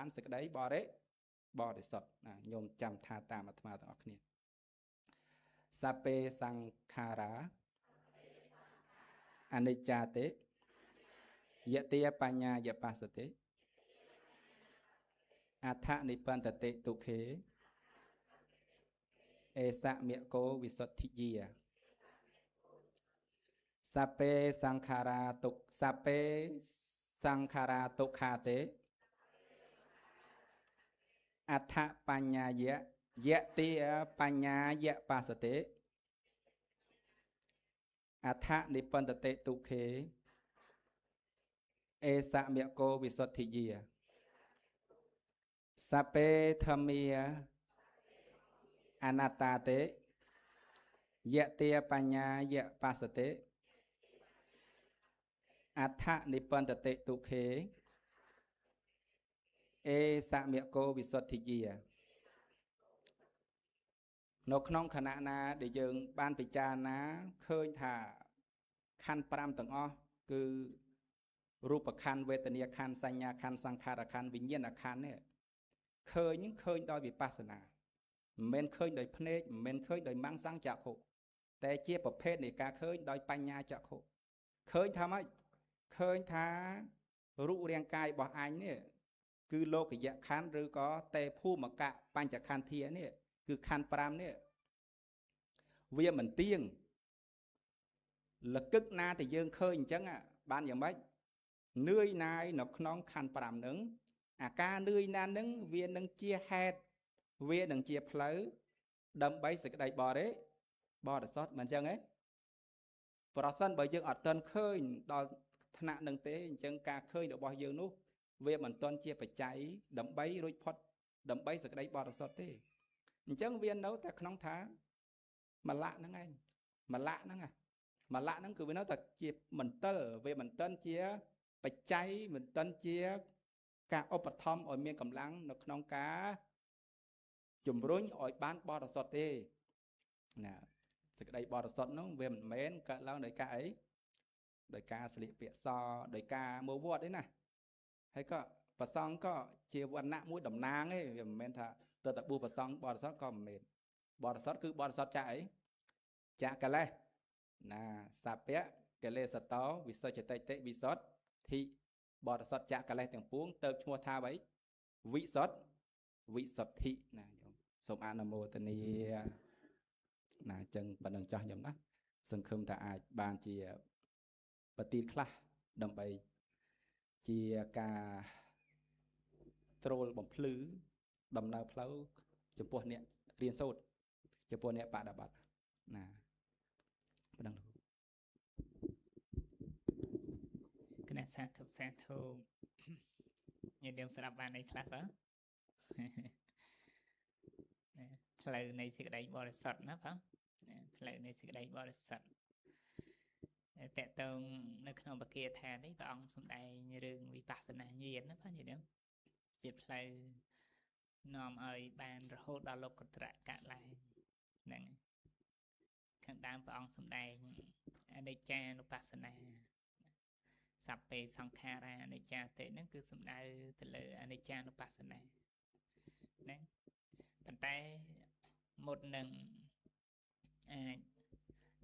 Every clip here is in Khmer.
bán sực đấy bỏ để sọt nhôm chăm tha tam mà thằng ở kia sape sankhara anicca yati panya yapasate atha nipantate tukhe esa mieko visuddhiya sape sankhara tukhate atha panya yati panya yapasate atha nipantate tukhe esa mieko visuddhiya sape thamia anatate yati panya yapasate atha nipantate tukhe esa mieko visuddhiya នៅក្នុងខណៈណាដែលយើងបានពិចារណាឃើញថាខណ្ឌ5ទាំងអស់គឺរូបខណ្ឌវេទនាខណ្ឌសញ្ញាខណ្ឌសង្ខារខណ្ឌវិញ្ញាណខណ្ឌនេះឃើញដោយវិបស្សនាមិនមែនឃើញដោយភ្នែកមិនមែនឃើញដោយមាំងសង្ចក្ខុតែជាប្រភេទនៃការឃើញដោយបញ្ញាចក្ខុឃើញថាម៉េចឃើញថារូបរាងកាយរបស់អញនេះគឺលោកយៈខណ្ឌឬក៏តេភូមកៈបញ្ចខន្ធានេះគឺខណ្ឌ5នេះវាមិនទៀងលកឹកណាតែយើងឃើញអញ្ចឹងបានយ៉ាងម៉េចនឿយណាយនៅក្នុងខណ្ឌ5ហ្នឹងអាការនឿយណាស់ហ្នឹងវានឹងជាហេតុវានឹងជាផ្លូវដើម្បីសេចក្តីបរិសុទ្ធមិនអញ្ចឹងទេប្រសិនបើយើងអត់ទាន់ឃើញដល់ថ្នាក់នឹងទេអញ្ចឹងការឃើញរបស់យើងនោះវាមិនទាន់ជាបច្ច័យដើម្បីរួចផុតដើម្បីសេចក្តីបរិសុទ្ធទេអញ្ចឹងវានៅតែក្នុងថាមលៈហ្នឹងឯងមលៈហ្នឹងគឺវានៅតែជាមន្ទិលវាមិនទាន់ជាបច្ច័យមិនទាន់ជាការឧបត្ថម្ភឲ្យមានកម្លាំងនៅក្នុងការជំរុញឲ្យបានបរិសុទ្ធទេណាសេចក្តីបរិសុទ្ធនោះវាមិនមែនកើតឡើងដោយការអីដោយការស្លៀកពាក់សដោយការមើលវត្តទេណាហើយក៏ប្រសង់ក៏ជាវណ្ណៈមួយតំណាងទេវាមិនមែនថាទៅតែបួសប្រសង់បរិសុទ្ធក៏មិនមែនបរិសុទ្ធគឺបរិសុទ្ធចាក់អីចាក់កិលេសណាសាពៈកិលេសតោវិសុចតិតិវិសុទ្ធិបរិសុទ្ធចាក់កិលេសទាំងពួងទៅឈ្មោះថាអ្វីវិសុទ្ធិណាញោមសូមអនុមោទនាណាអញ្ចឹងប៉ុណ្្នឹងចាស់ញោមណាសង្ឃឹមថាអាចបានជាប្រទីនខ្លះដើម្បីជាការត្រូលបំភ្លឺដំណើរផ្លូវចំពោះអ្នករៀនសូត្រចំពោះអ្នកបដិបត្តិណាប៉ុណ្ណឹងគណៈសាធុញាតិញោមស្ដាប់បានអីខ្លះបងផ្លូវនៃសេចក្តីបរិសុទ្ធណាបងផ្លូវនៃសេចក្តីបរិសុទ្ធតកតងនៅក្នុងបកាថានេះព្រះអង្គសម្ដែងរឿងវិបស្សនាញាណណាបងញាតិញោមជាផ្លូវនាំឲ្យបានរហូតដល់លោកុត្តរកឡើងហ្នឹងខាងដើមព្រះអង្គសម្ដែងអនិច្ចានុបស្សនាសัพពេសង្ខារាអនិច្ចាតិហ្នឹងគឺសំដៅទៅលើអនិច្ចានុបស្សនាហ្នឹងប៉ុន្តែមុននឹងអាច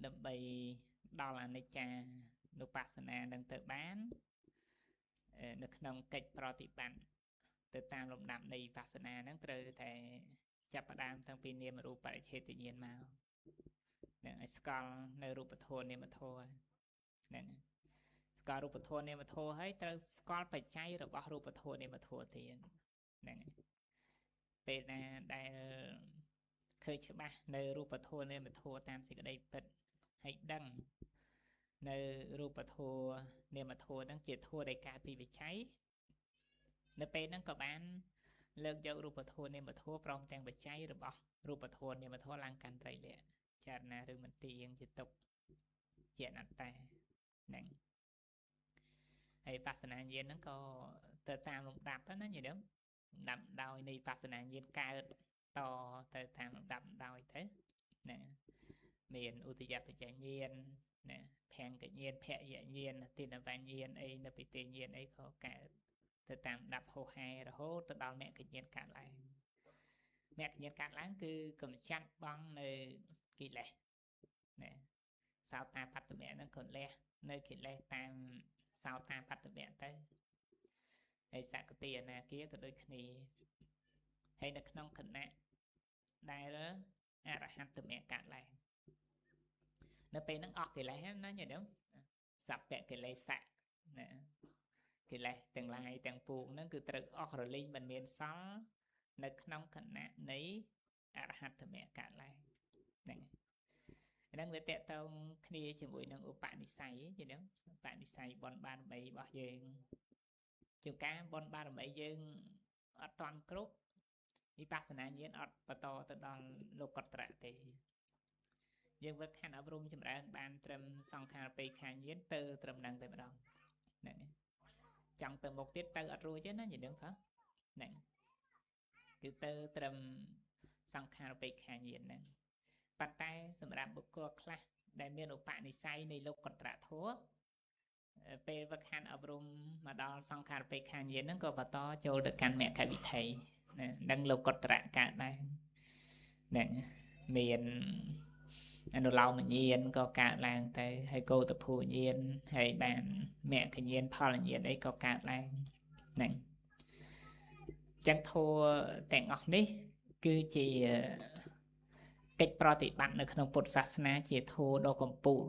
ដើម្បីដល់អនិច្ចានុបស្សនានឹងទៅបាននៅក្នុងកិច្ចប្រតិបត្តិទៅតាមលំដាប់នៃវិបស្សនាហ្នឹងត្រូវតែចាប់ផ្ដើមតាំងពីនាមរូបបរិច្ឆេទញ្ញាណមកនឹងឲ្យស្គាល់នៅរូបធម៌នាមធម៌ហ្នឹងស្គាល់រូបធម៌នាមធម៌ហើយត្រូវស្គាល់បច្ច័យរបស់រូបធម៌នាមធម៌ទៀតហ្នឹងពេលណាដែលឃើញច្បាស់នៅរូបធម៌នាមធម៌តាមសេចក្តីពិតហើយដឹងនៅរូបធម៌នាមធម៌ហ្នឹងជាធម៌ដែលកើតពីបច្ច័យនៅពេលហ្នឹងក៏បានលើកយករូបធម៌នាមធម៌ព្រមទាំងបច្ច័យរបស់រូបធម៌នាមធម៌ឡើងកាន់ត្រៃលក្ខណ៍ចារណាឬមិនទៀងជាទុក្ខជាអនត្តាហ្នឹងហើយបស្សនាញាណហ្នឹងក៏ទៅតាមលំដាប់ណាញាតិញោមលំដាប់ដោយនៃបស្សនាញាណកើតតទៅតាមលំដាប់ដោយទៅណាមានឧទយបច្ចញ្ញាណណាភង្គញ្ញាណភយញ្ញាណទិនវញ្ញាណអីនៅពិទេញ្ញាណអីក៏កើត ទៅតាមដាប់ហូហែរហូតទៅដល់មគ្គញ្ញាណកើតឡើងមគ្គញ្ញាណកើតឡើងគឺកម្ចាត់បងនៅកិលេសណាសោតាបត្តមៈហ្នឹងក៏លះនៅកិលេសតាមសោតាបត្តមៈទៅហើយសកតិអនាគាក៏ដូចគ្នាហើយនៅក្នុងគណៈដែលអរហន្តមៈកើតឡើងនៅពេលហ្នឹងអស់កិលេសណាញាតិញោមសព្វកិលេសៈណាកិលេសទាំងឡាយទាំងពួងហ្នឹងគឺត្រូវអស់រលីងមិនមានសល់នៅក្នុងគណៈនៃអរហន្តមៈកើតឡើងហ្នឹងវាតកតងគ្នាជាមួយនឹងឧបនិស្ស័យទេញោមឧបនិស្ស័យបុណ្យបារមីរបស់យើងជួនកាលបុណ្យបារមីយើងអត់តាន់គ្រប់វិបស្សនាញាណអត់បន្តទៅដល់លោកុត្តរៈទេយើងវឹកខានអប់រំចម្រើនបានត្រឹមសង្ខារបេខាញាណទៅត្រឹមហ្នឹងតែម្ដងហ្នឹងចង់ទៅមុខទៀតទៅអត់រួចទេណាញាតិញោមហ្នឹងគឺទៅត្រឹមសង្ខារបេខាញាណហ្នឹងប៉ុន្តែសម្រាប់បុគ្គលខ្លះដែលមានឧបនិស្ស័យនៃលោកុត្តរធម៌ពេលវឹកខានអប់រំមកដល់សង្ខារបេខាញាណហ្នឹងក៏បន្តចូលទៅកាន់មគ្គវិថីនឹងលោកុត្តរៈកើតដែរហ្នឹងមានអនុឡោមញាណក៏កើតឡើងទៅហើយកោតភូញាណហើយបានមគ្គញាណផលញាណអីក៏កើតឡើងហ្នឹងចឹងធម៌ទាំងអស់នេះគឺជាកិច្ចប្រតិបត្តិនៅក្នុងពុទ្ធសាសនាជាធម៌ដ៏កំពូល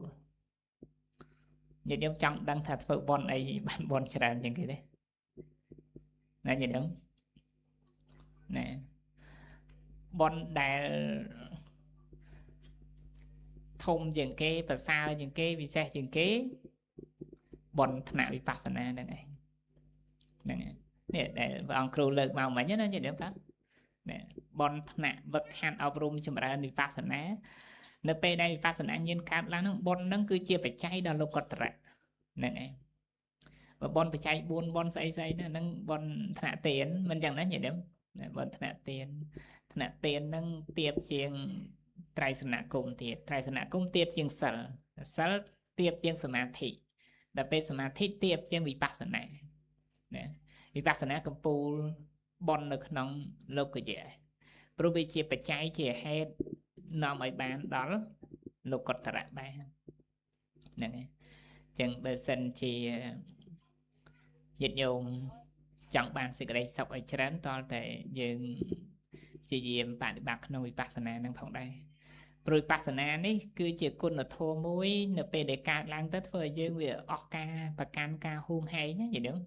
ញាតិញោមចង់ដឹងថាធ្វើបុណ្យអីបានបុណ្យច្រើនជាងគេទេណាញាតិញោមណាបុណ្យដែលធំជាងគេប្រសើរជាងគេពិសេសជាងគេបុណ្យថ្នាក់វិបស្សនាហ្នឹងឯងហ្នឹងនេះដែលព្រះអង្គគ្រូលើកមកមិញណាញាតិញោមតាណាបុណ្យថ្នាក់វឹកហាត់អប់រំចម្រើនវិបស្សនានៅពេលដែលវិបស្សនាញាណកើតឡើងហ្នឹងបុណ្យហ្នឹងគឺជាបច្ច័យដល់លោកុត្តរៈហ្នឹងឯងបើបុណ្យបច្ច័យ4បុណ្យស្អីស្អីហ្នឹងបុណ្យថ្នាក់ទានមិនចឹងណាញាតិញោមបុណ្យថ្នាក់ទានហ្នឹងទៀបជាងត្រៃសនគមទៀតត្រៃសនគមទៀបជាងសិលទៀបជាងសមាធិដល់ពេលសមាធិទៀបជាងវិបស្សនាណាវិបស្សនាកំពូលបុណ្យនៅក្នុងលោកយៈព្រោះវាជាបច្ច័យជាហេតុនាំឲ្យបានដល់លោកុត្តរៈបានហ្នឹងហើយចឹងបើសិនជាញាតិញោមចង់បានសេចក្តីសុខឲ្យច្រើនតលតែយើងជាយាមបប្រតិបត្តិក្នុងវិបស្សនានឹងផងដែរព្រោះវិបស្សនានេះគឺជាគុណធម៌មួយនៅពេលដែលកើតឡើងទៅធ្វើឲ្យយើងវាអស់ការប្រកាន់ការហួងហែងណាញាតិញោម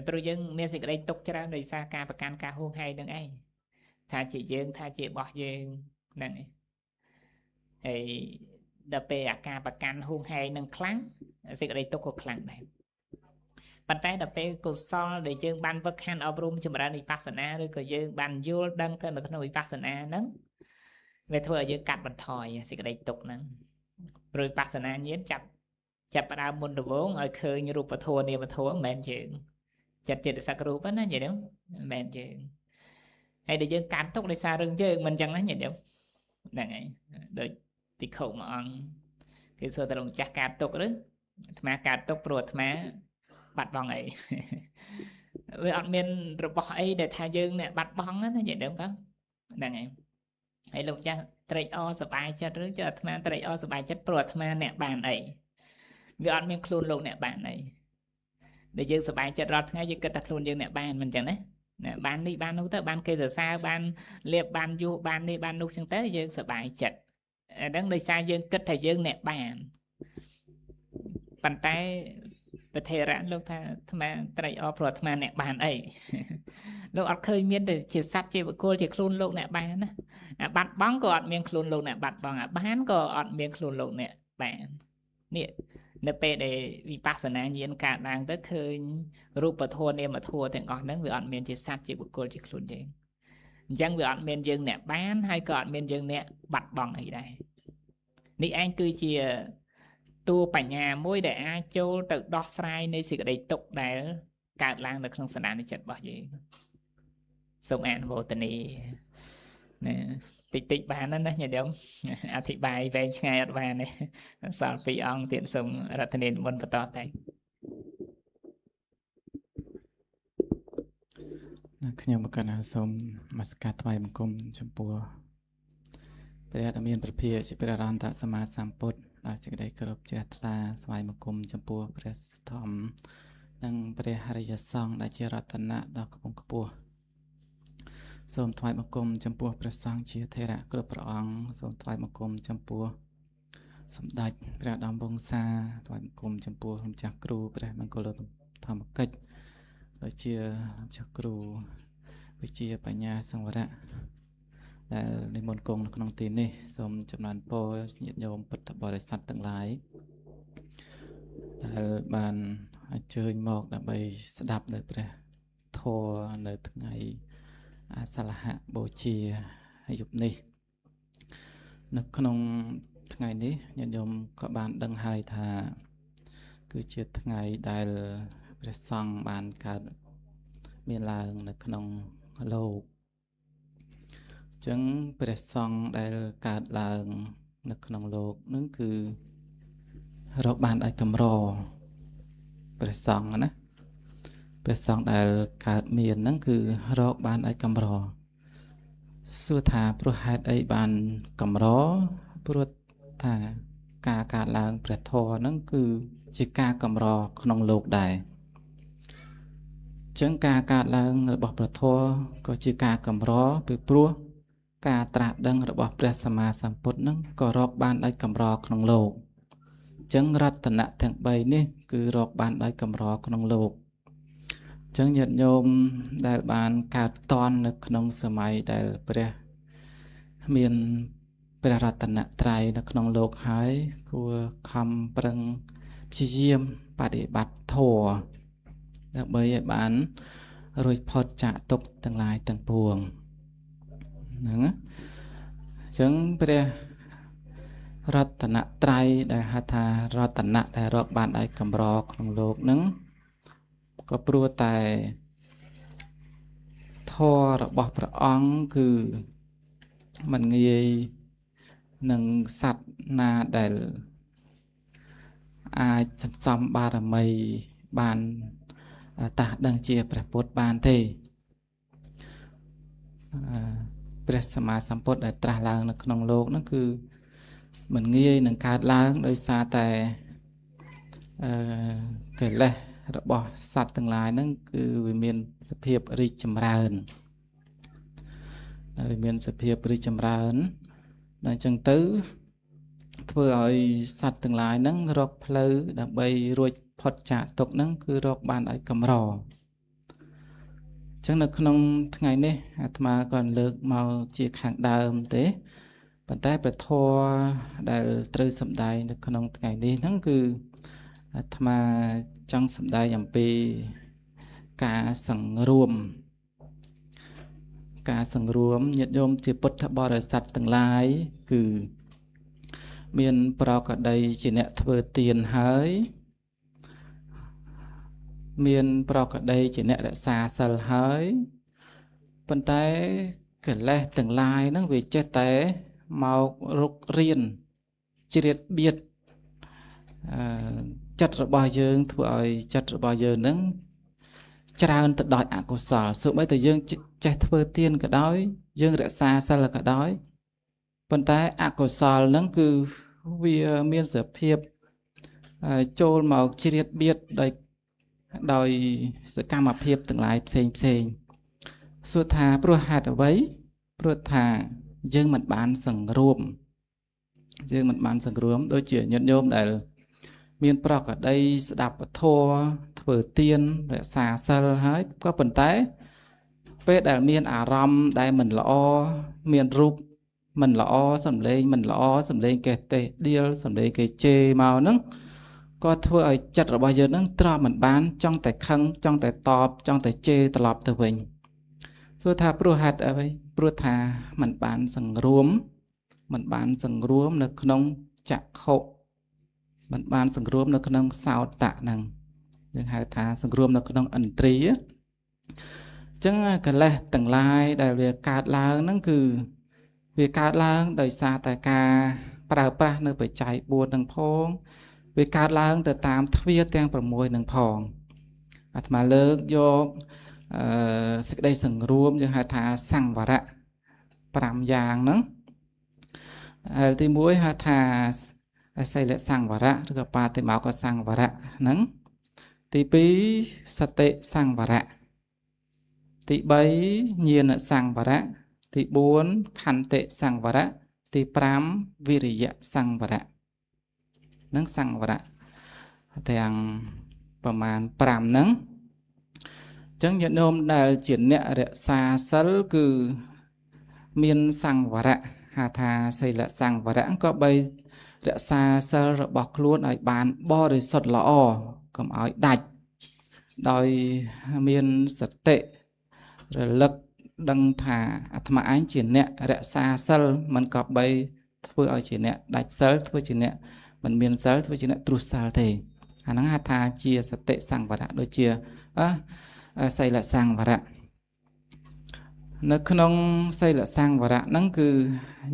ព្រោះយើងមានសេចក្តីទុកច្រើនដោយសារការប្រកាន់ការហួងហែងនឹងឯងថាជាយើងថាជារបស់យើងហ្នឹងឯងហើយដល់ពេលអាការប្រកាន់ហួងហែងនឹងខ្លាំងសេចក្តីទុកក៏ខ្លាំងដែរប៉ុន្តែដល់ពេលកុសលដែលយើងបានវឹកហាត់អប់រំចម្រើនវិបស្សនាឬក៏យើងបានយល់ដឹងទៅនៅក្នុងវិបស្សនាហ្នឹងវាធ្វើឲ្យយើងកាត់បន្ថយសេចក្តីទុកហ្នឹងព្រោះវិបស្សនាញាណចាប់ផ្ដើមមុនដំបូងឲ្យឃើញរូបធម៌នាមធម៌មិនមែនយើងចិត្តចិត្តសក្តិរូបណាញាតិញោមមិនមែនយើងហើយដែលយើងកាត់ទុកដោយសាររឿងយើងមិនអញ្ចឹងណាញាតិញោមហ្នឹងហើយដូចទីខុមួយអង្គគេសួរតែលោកម្ចាស់កាត់ទុកឬអាត្មាកាត់ទុកព្រោះអាត្មាបាត់បង់អីវាអត់មានរបស់អីដែលថាយើងអ្នកបាត់បង់ណាញាតិញោមហ្នឹងហើយហើយលោកម្ចាស់ត្រេកអរសប្បាយចិត្តឬចុះអាត្មាត្រេកអរសប្បាយចិត្តព្រោះអាត្មាអ្នកបានអីវាអត់មានខ្លួនលោកអ្នកបានអីដែលយើងសប្បាយចិត្តរាល់ថ្ងៃយើងគិតថាខ្លួនយើងអ្នកបានមិនអញ្ចឹងណាបាននេះបាននោះទៅបានគេសរសើរបានលៀបបានយុះបាននេះបាននោះអញ្ចឹងទៅយើងសប្បាយចិត្តអាហ្នឹងដោយសារយើងគិតថាយើងអ្នកបានប៉ុន្តែប្រធេរៈលោកថាអាត្មាត្រេកអរព្រោះអាត្មាអ្នកបានអីលោកអត់ឃើញមានតែជាសត្វជាបុគ្គលជាខ្លួនលោកអ្នកបានណាអាបាត់បង់ក៏អត់មានខ្លួនលោកអ្នកបាត់បង់អាបានក៏អត់មានខ្លួនលោកអ្នកបាននេះនៅពេលដែលវិបស្សនាញាណកើតឡើងទៅឃើញរូបធម៌នាមធម៌ទាំងអស់ហ្នឹងវាអត់មានជាសត្វជាបុគ្គលជាខ្លួនយើងអញ្ចឹងវាអត់មានយើងអ្នកបានហើយក៏អត់មានយើងអ្នកបាត់បង់អីដែរនេះឯងគឺជាតួបញ្ញាមួយដែលអាចចូលទៅដោះស្រាយនៃសេចក្តីទុក្ខដែលកើតឡើងនៅក្នុងសន្តានចិត្តរបស់យើងសូមអនុមោទនាណាតិចបានណាញាតិញោមអធិប្បាយវែងឆ្ងាយអត់បានទេសល់2អង្គទៀតសូមរតនានិមន្តបន្តតែ ខ្ញុំមកកណ្ណាសូមនមស្ការថ្វាយបង្គំចំពោះព្រះដ៏មានព្រះភិក្ខជាព្រះអរហន្តសម្មាសម្ពុទ្ធដោយសេចក្តីគោរពជ្រះថ្លាថ្វាយបង្គំចំពោះព្រះធម្មនិងព្រះអរិយសង្ឃដែលជារតនៈដ៏ខ្ពង់ខ្ពស់សូមថ្វាយបង្គំចំពោះព្រះសង្ឃជាថេរៈគ្រប់ព្រះអង្គសូមថ្វាយបង្គំចំពោះសម្ដេចព្រះឧត្តមវង្សាថ្វាយបង្គំចំពោះម្ចាស់គ្រូព្រះមង្គលធម្មកិច្ចដូចជាម្ចាស់គ្រូវិជាបញ្ញាសង្វរៈដែលនិមន្តគង់នៅក្នុងទីនេះសូមចំណានពរញាតិញោមពុទ្ធបរិស័ទទាំងឡាយដែលបានអញ្ជើញមកដើម្បីស្ដាប់នៅព្រះធម៌នៅថ្ងៃអាសាឡហបូជាយប់នេះនៅក្នុងថ្ងៃនេះញាតិញោមក៏បានដឹងហើយថាគឺជាថ្ងៃដែលព្រះសង្ឃបានកើតមានឡើងនៅក្នុងលោកអញ្ចឹងព្រះសង្ឃដែលកើតឡើងនៅក្នុងលោកនឹងគឺរកបានឲ្យកម្រព្រះសង្ឃណាព្រះសង្ឃដែលកើតមានហ្នឹងគឺរកបានឲ្យកម្រសួរថាព្រោះហេតុអីបានកម្រព្រោះថាការកើតឡើងព្រះធម៌ហ្នឹងគឺជាការកម្រក្នុងលោកដែរចឹងការកើតឡើងរបស់ព្រះធម៌ក៏ជាការកម្រពីព្រោះការត្រាស់ដឹងរបស់ព្រះសម្មាសម្ពុទ្ធនឹងក៏រកបានដោយកម្រក្នុងលោកចឹងរតនៈទាំង3នេះគឺរកបានដោយកម្រក្នុងលោកចឹងញាតិញោមដែលបានកើតតន់នៅក្នុងសម័យដែលព្រះមានព្រះរតនត្រ័យនៅក្នុងលោកហើយគួរខំប្រឹងព្យាយាមបដិបត្តិធម៌ដើម្បីឲ្យបានរួចផុតចាកទុក្ខទាំងឡាយទាំងពួងហ្នឹងអញ្ចឹងព្រះរតនត្រ័យដែលហៅថារតនៈដែលរកបានឲ្យកម្រក្នុងលោកហ្នឹងក៏ព្រោះតែធម៌របស់ព្រះអង្គគឺមិនងាយនឹងសត្វណាដែលអាចសន្សំបារមីបានត្រាស់ដឹងជាព្រះពុទ្ធបានទេព្រះសម្មាសម្ពុទ្ធដែលត្រាស់ឡើងនៅក្នុងលោកហ្នឹងគឺមិនងាយនឹងកើតឡើងដោយសារតែកិលេសរបស់សត្វទាំងឡាយហ្នឹងគឺវាមានសភាពរីកចម្រើនហើយមានសភាពរីកចម្រើនដល់អញ្ចឹងទៅធ្វើឲ្យសត្វទាំងឡាយហ្នឹងរកផ្លូវដើម្បីរួចផុតចាកទុក្ខហ្នឹងគឺរកបានឲ្យកម្រអញ្ចឹងនៅក្នុងថ្ងៃនេះអាត្មាក៏លើកមកជាខាងដើមទេប៉ុន្តែព្រះធម៌ដែលត្រូវសម្ដែងនៅក្នុងថ្ងៃនេះហ្នឹងគឺអាត្មាចង់សម្ដែងអំពីការសង្រួមញាតិញោមជាពុទ្ធបរិស័ទទាំងឡាយគឺមានប្រកដីជាអ្នកធ្វើទានហើយមានប្រកដីជាអ្នករក្សាសិលហើយប៉ុន្តែកិលេសទាំងឡាយហ្នឹងវាចេះតែមករុករៀនជ្រៀតបៀតចិត្តរបស់យើងធ្វើឲ្យចិត្តរបស់យើងហ្នឹងច្រើនទៅដោយអកុសលសូម្បីតែយើងចេះធ្វើទានក៏ដោយយើងរក្សាសិលក៏ដោយប៉ុន្តែអកុសលហ្នឹងគឺវាមានសភាពចូលមកជ្រៀតបៀតដោយសកម្មភាពទាំងឡាយផ្សេងសួរថាព្រោះហេតុអ្វីព្រោះថាយើងមិនបានសង្រួមដូចជាញាតិញោមដែលមានប្រកដីស្ដាប់ពធធ្វើទានរក្សាសិលហើយក៏ប៉ុន្តែពេលដែលមានអារម្មណ៍ដែលមិនល្អមានរូបមិនល្អសំឡេងមិនល្អសំឡេងគេទេដៀលសំឡេងគេជេរមកហ្នឹងក៏ធ្វើឲ្យចិត្តរបស់យើងហ្នឹងត្រប់មិនបានចង់តែខឹងចង់តែតបចង់តែជេរត្រឡប់ទៅវិញសួរថាព្រោះហេតុអីព្រោះថាมันបានសង្រួមនៅក្នុងចក្ខុมันបានសង្រួមនៅក្នុងសោតៈហ្នឹងយើងហៅថាសង្រួមនៅក្នុងឥន្ទ្រីអញ្ចឹងកិលេសទាំងឡាយដែលវាកើតឡើងហ្នឹងគឺវាកើតឡើងដោយសារតែការប្រើប្រាស់នៅបច្ច័យ4នឹងផងវាកើតឡើងទៅតាមទ្វារទាំង6នឹងផងអាត្មាលើកយក សេចក្តីសង្រួមយើងហៅថាសង្វរៈ5យ៉ាងហ្នឹងហើយទី1ហៅថាសីលសង្វរៈឬក៏បាតិមោកសង្វរៈហ្នឹងទី2សតិសង្វរៈទី3ញាណសង្វរៈទី4ខន្តិសង្វរៈទី5វិរិយសង្វរៈនឹងសង្វរៈទាំងប្រមាណ5ហ្នឹងអញ្ចឹងញាតិញោមដែលជាអ្នករក្សាសិលគឺមានសង្វរៈហៅថាសីលសង្វរៈក៏បីរក្សាសិលរបស់ខ្លួនឲ្យបានបរិសុទ្ធល្អកុំឲ្យដាច់ដោយមានសតិរលឹកដឹងថាអាត្មាឯងជាអ្នករក្សាសិលមិនក៏បីធ្វើឲ្យជាអ្នកដាច់សិលធ្វើជាអ្នកមិនមានសិលធ្វើជាអ្នកទ្រុសសិលទេអាហ្នឹងហៅថាជាសតិសង្វរៈដូចជាសីលសង្វរៈនៅក្នុងសីលសង្វរៈហ្នឹងគឺ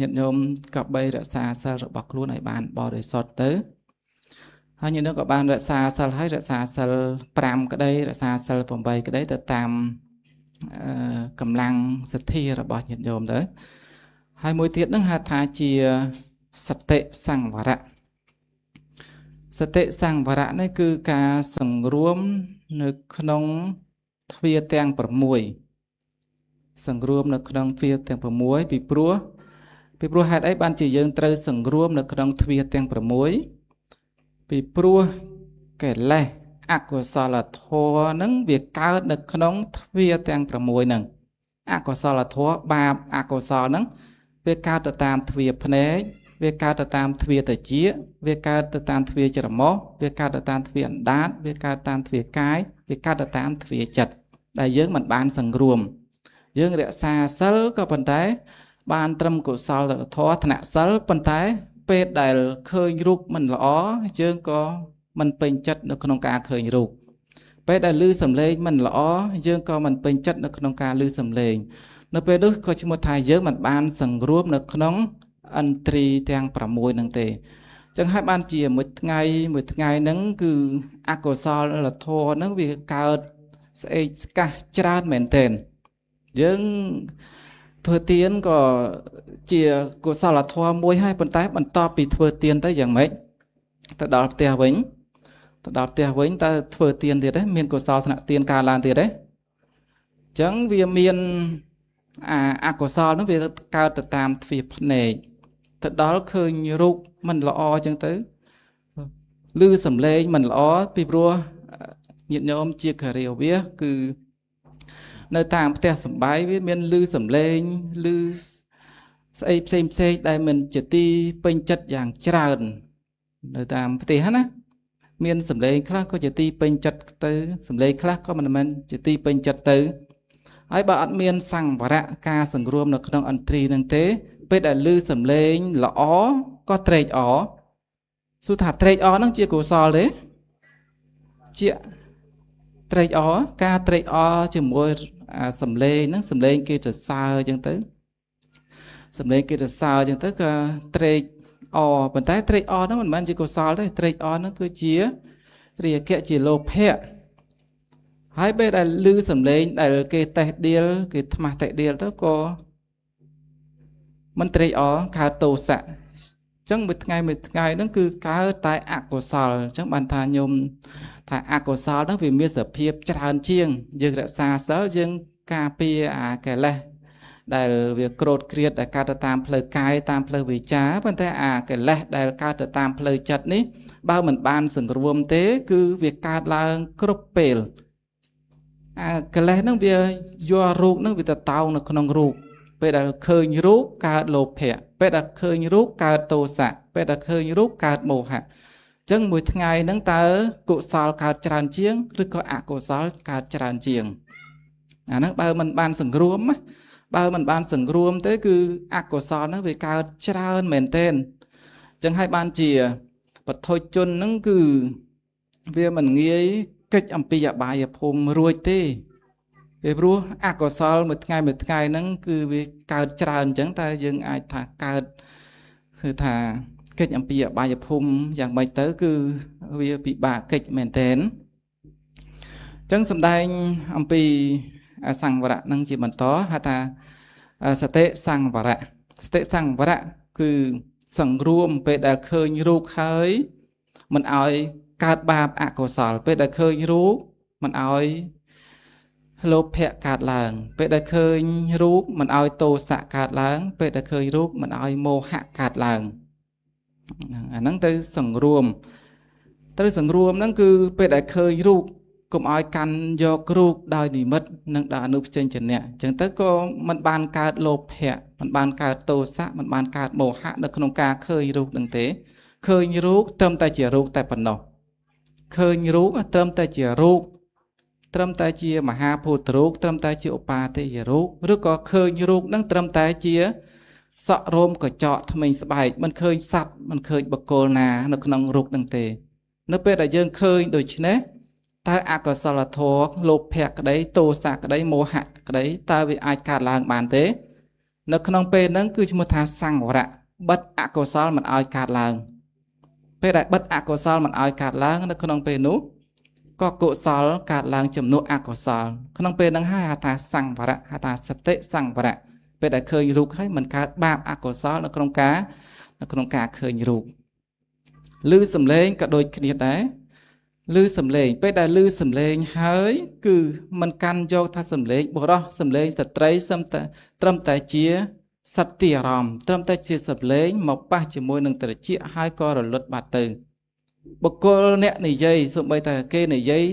ញាតិញោមក៏បីរក្សាសិលរបស់ខ្លួនឲ្យបានបរិសុទ្ធទៅហើយញាតិញោមក៏បានរក្សាសិលហើយរក្សាសិល5ក្តីរក្សាសិល8ក្តីទៅតាមកម្លាំងសទ្ធារបស់ញាតិញោមទៅហើយមួយទៀតហ្នឹងហៅថាជាសតិសង្វរៈសតិសង្វរៈនេះគឺការសង្រួមនៅក្នុងទ្វារទាំង6សង្រួមនៅក្នុងទ្វារទាំង6ពីព្រោះហេតុអីបានជាយើងត្រូវសង្រួមនៅក្នុងទ្វារទាំង6ពីព្រោះកិលេសអកុសលធម៌ហ្នឹងវាកើតនៅក្នុងទ្វារទាំង6ហ្នឹងអកុសលធម៌បាបអកុសលហ្នឹងវាកើតទៅតាមទ្វារភ្នែកវាកើតទៅតាមទ្វារត្រចៀកវាកើតទៅតាមទ្វារច្រមុះវាកើតទៅតាមទ្វារអណ្ដាតវាកើតតាមទ្វារកាយវាកើតទៅតាមទ្វារចិត្តដែលយើងមិនបានសង្រួមយើងរក្សាសិលក៏ប៉ុន្តែបានត្រឹមកុសលធម៌ថ្នាក់សិលប៉ុន្តែពេលដែលឃើញរូបមិនល្អយើងក៏មិនពេញចិត្តនៅក្នុងការឃើញរូបពេលដែលឮសំឡេងមិនល្អយើងក៏មិនពេញចិត្តនៅក្នុងការឮសំឡេងនៅពេលនោះក៏ឈ្មោះថាយើងមិនបានសង្រួមនៅក្នុងឥន្ទ្រីទាំង6ហ្នឹងទេអញ្ចឹងហើយបានជាមួយថ្ងៃហ្នឹងគឺអកុសលធម៌ហ្នឹងវាកើតស្អេកស្កះច្រើនមែនទែនយើងធ្វើទានក៏ជាកុសលធម៌មួយហើយប៉ុន្តែបន្ទាប់ពីធ្វើទានទៅយ៉ាងម៉េចទៅដល់ផ្ទះវិញតើធ្វើទានទៀតទេមានកុសលថ្នាក់ទានកើតឡើងទៀតទេអញ្ចឹងវាមានអកុសលហ្នឹងវាកើតទៅតាមទ្វារភ្នែកទៅដល់ឃើញរូបមិនល្អអញ្ចឹងទៅឮសំឡេងមិនល្អពីព្រោះញាតិញោមជាការិយវាគឺនៅតាមផ្ទះសំបាយវាមានឮសំឡេងឮស្អីផ្សេងដែលមិនជាទីពេញចិត្តយ៉ាងច្រើននៅតាមផ្ទះណាមានសំឡេងខ្លះក៏ជាទីពេញចិត្តទៅសំឡេងខ្លះក៏មិនមែនជាទីពេញចិត្តទៅហើយបើអត់មានសង្វរៈការសង្រួមនៅក្នុងឥន្ទ្រីនឹងទេពេលដែលឮសំឡេងល្អក៏ត្រេកអរសួរថាត្រេកអរហ្នឹងជាកុសលទេជាត្រេកអរការត្រេកអរជាមួយសំឡេងហ្នឹងសំឡេងគេសរសើរអញ្ចឹងទៅសំឡេងគេសរសើរអញ្ចឹងទៅក៏ត្រេកអរប៉ុន្តែត្រេកអរហ្នឹងមិនមែនជាកុសលទេត្រេកអរហ្នឹងគឺជារាគៈជាលោភៈហើយពេលដែលឮសំឡេងដែលគេតេះដៀលគេថ្មាស់តេះដៀលទៅក៏មិនត្រេកអរកើតទោសៈអញ្ចឹងមួយថ្ងៃហ្នឹងគឺកើតតែអកុសលអញ្ចឹងបានថាញោមថាអកុសលហ្នឹងវាមានសភាពច្រើនជាងយើងរក្សាសិលយើងការពារអាកិលេសដែលវាក្រោតគ្រៀតដែលកើតទៅតាមផ្លូវកាយតាមផ្លូវវាចាប៉ុន្តែអាកិលេសដែលកើតទៅតាមផ្លូវចិត្តនេះបើមិនបានសង្រួមទេគឺវាកើតឡើងគ្រប់ពេលអាកិលេសហ្នឹងវាយករូបហ្នឹងវាទៅតោងនៅក្នុងរូបពេលដែលឃើញរូបកើតលោភៈពេលដែលឃើញរូបកើតទោសៈពេលដែលឃើញរូបកើតមោហៈអញ្ចឹងមួយថ្ងៃហ្នឹងតើកុសលកើតច្រើនជាងឬក៏អកុសលកើតច្រើនជាងអាហ្នឹងបើមិនបានសង្រួមណាបើមិនបានសង្រួមទេគឺអកុសលហ្នឹងវាកើតច្រើនមែនទែនអញ្ចឹងហើយបានជាបឋុជនហ្នឹងគឺវាមិនងាយកិច្ចអំពីអបាយភូមិរួចទេពីព្រោះអកុសលមួយថ្ងៃហ្នឹងគឺវាកើតច្រើនអញ្ចឹងតែយើងអាចថាកើតគឺថាកិច្ចអំពីអបាយភូមិយ៉ាងម៉េចទៅគឺវាពិបាកកិច្ចមែនទែនអញ្ចឹងសម្ដែងអំពី សង្វរៈនឹងជាបន្តហៅថាសតិសង្វរៈសតិសង្វរៈគឺសង្រួមពេលដែលឃើញរូបហើយមិនឲ្យកើតបាបអកុសលពេលដែលឃើញរូបមិនឲ្យលោភៈកើតឡើងពេលដែលឃើញរូបមិនឲ្យទោសៈកើតឡើងពេលដែលឃើញរូបមិនឲ្យមោហៈកើតឡើងអាហ្នឹងទៅសង្រួមហ្នឹងគឺពេលដែលឃើញរូបកុំឲ្យកាន់យករូបដោយនិមិត្តនិងដោយអនុព្វជញ្ញៈអញ្ចឹងទៅក៏មិនបានកើតលោភៈមិនបានកើតទោសៈមិនបានកើតមោហៈនៅក្នុងការឃើញរូបនឹងទេឃើញរូបត្រឹមតែជារូបតែប៉ុណ្ណោះឃើញរូបត្រឹមតែជារូបត្រឹមតែជាមហាភូតរូបត្រឹមតែជាឧបាទេយរូបឬក៏ឃើញរូបនឹងត្រឹមតែជាសក់រោមកញ្ចក់ថ្មីស្បែកមិនឃើញសត្វមិនឃើញបុគ្គលណានៅក្នុងរូបនឹងទេនៅពេលដែលយើងឃើញដូច្នេះតើអកុសលធម៌លោភៈក្តីទោសៈក្តីមោហៈក្តីតើវាអាចកើតឡើងបានទេនៅក្នុងពេលហ្នឹងគឺឈ្មោះថាសង្វរៈបិទអកុសលមិនឲ្យកើតឡើងពេលដែលបិទអកុសលមិនឲ្យកើតឡើងនៅក្នុងពេលនោះក៏កុសលកើតឡើងជំនួសអកុសលក្នុងពេលហ្នឹងហើយហៅថាសង្វរៈហៅថាសតិសង្វរៈពេលដែលឃើញរូបហើយមិនកើតបាបអកុសលនៅក្នុងការឃើញរូបឮសំឡេងក៏ដូចគ្នាដែរឮសំឡេងពេលដែលឮសំឡេងហើយគឺมันកាន់យកថាសំឡេងបុរសសំឡេងស្ត្រីត្រឹមតែជាសត្វទីអារម្មណ៍ត្រឹមតែជាសំឡេងមកប៉ះជាមួយនឹងត្រចៀកហើយក៏រលត់បាត់ទៅបុគ្គលអ្នកនិយាយសូម្បីតែគេនិយាយ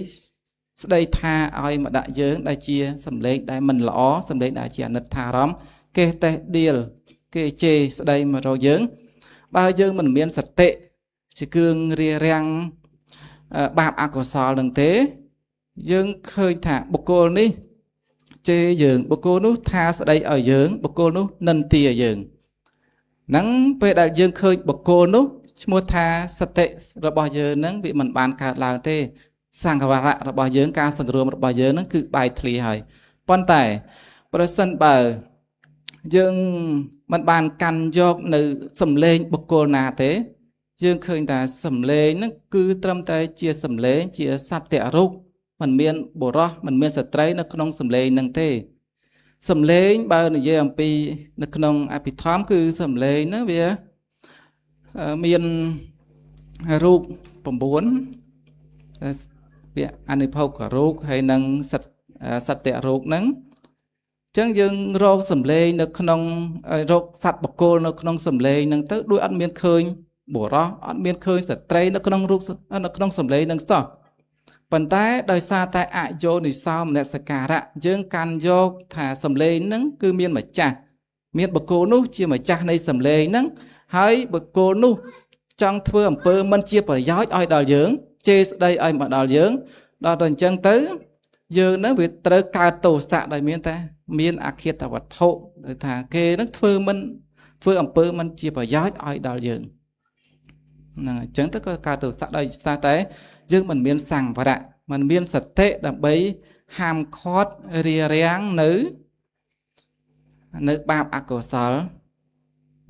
ស្ដីថាឲ្យមកដាក់យើងដែលជាសំឡេងដែលមិនល្អសំឡេងដែលជាអនិច្ចាអារម្មណ៍គេតេះដៀលគេជេរស្ដីមករកយើងបើយើងមិនមានសតិជាគ្រឿងរារាំងបាបអកុសលនឹងទេយើងឃើញថាបុគ្គលនេះជេរយើងបុគ្គលនោះថាស្ដីឲ្យយើងបុគ្គលនោះនិន្ទាយើងហ្នឹងពេលដែលយើងឃើញបុគ្គលនោះឈ្មោះថាសតិរបស់យើងហ្នឹងវាមិនបានកើតឡើងទេសង្វរៈរបស់យើងការសង្រួមរបស់យើងហ្នឹងគឺបែកធ្លាយហើយប៉ុន្តែប្រសិនបើយើងមិនបានកាន់យកនៅសំឡេងបុគ្គលណាទេយើងឃើញថាសំឡេងហ្នឹងគឺត្រឹមតែជាសំឡេងជាសត្វរូបមិនមានបុរសមិនមានស្ត្រីនៅក្នុងសំឡេងហ្នឹងទេសំឡេងបើនិយាយអំពីនៅក្នុងអភិធម្មគឺសំឡេងហ្នឹងវាមានរូប9វាអនិភោគរូបហើយនឹងសត្វរូបហ្នឹងអញ្ចឹងយើងរកសំឡេងនៅក្នុងរកសត្វបកគលនៅក្នុងសំឡេងហ្នឹងទៅដូចអត់មានឃើញបុរសអត់មានឃើញស្ត្រីនៅក្នុងរូបនៅក្នុងសំឡេងហ្នឹងសោះប៉ុន្តែដោយសារតែអយោនិសោមនសិការៈយើងកាន់យកថាសំឡេងហ្នឹងគឺមានម្ចាស់មានបុគ្គលនោះជាម្ចាស់នៃសំឡេងហ្នឹងហើយបុគ្គលនោះចង់ធ្វើអំពើមិនជាប្រយោជន៍ឲ្យដល់យើងជេរស្ដីឲ្យមកដល់យើងដល់តែអញ្ចឹងទៅយើងហ្នឹងវាត្រូវកើតទោសៈដែលមានអឃាតវត្ថុដែលថាគេហ្នឹងធ្វើអំពើមិនជាប្រយោជន៍ឲ្យដល់យើងហ្នឹងអញ្ចឹងទៅក៏កើតទោសៈដោយសារតែយើងមិនមានសង្វរៈមិនមានសតិដើម្បីហាមឃាត់រារាំងនៅបាបអកុសល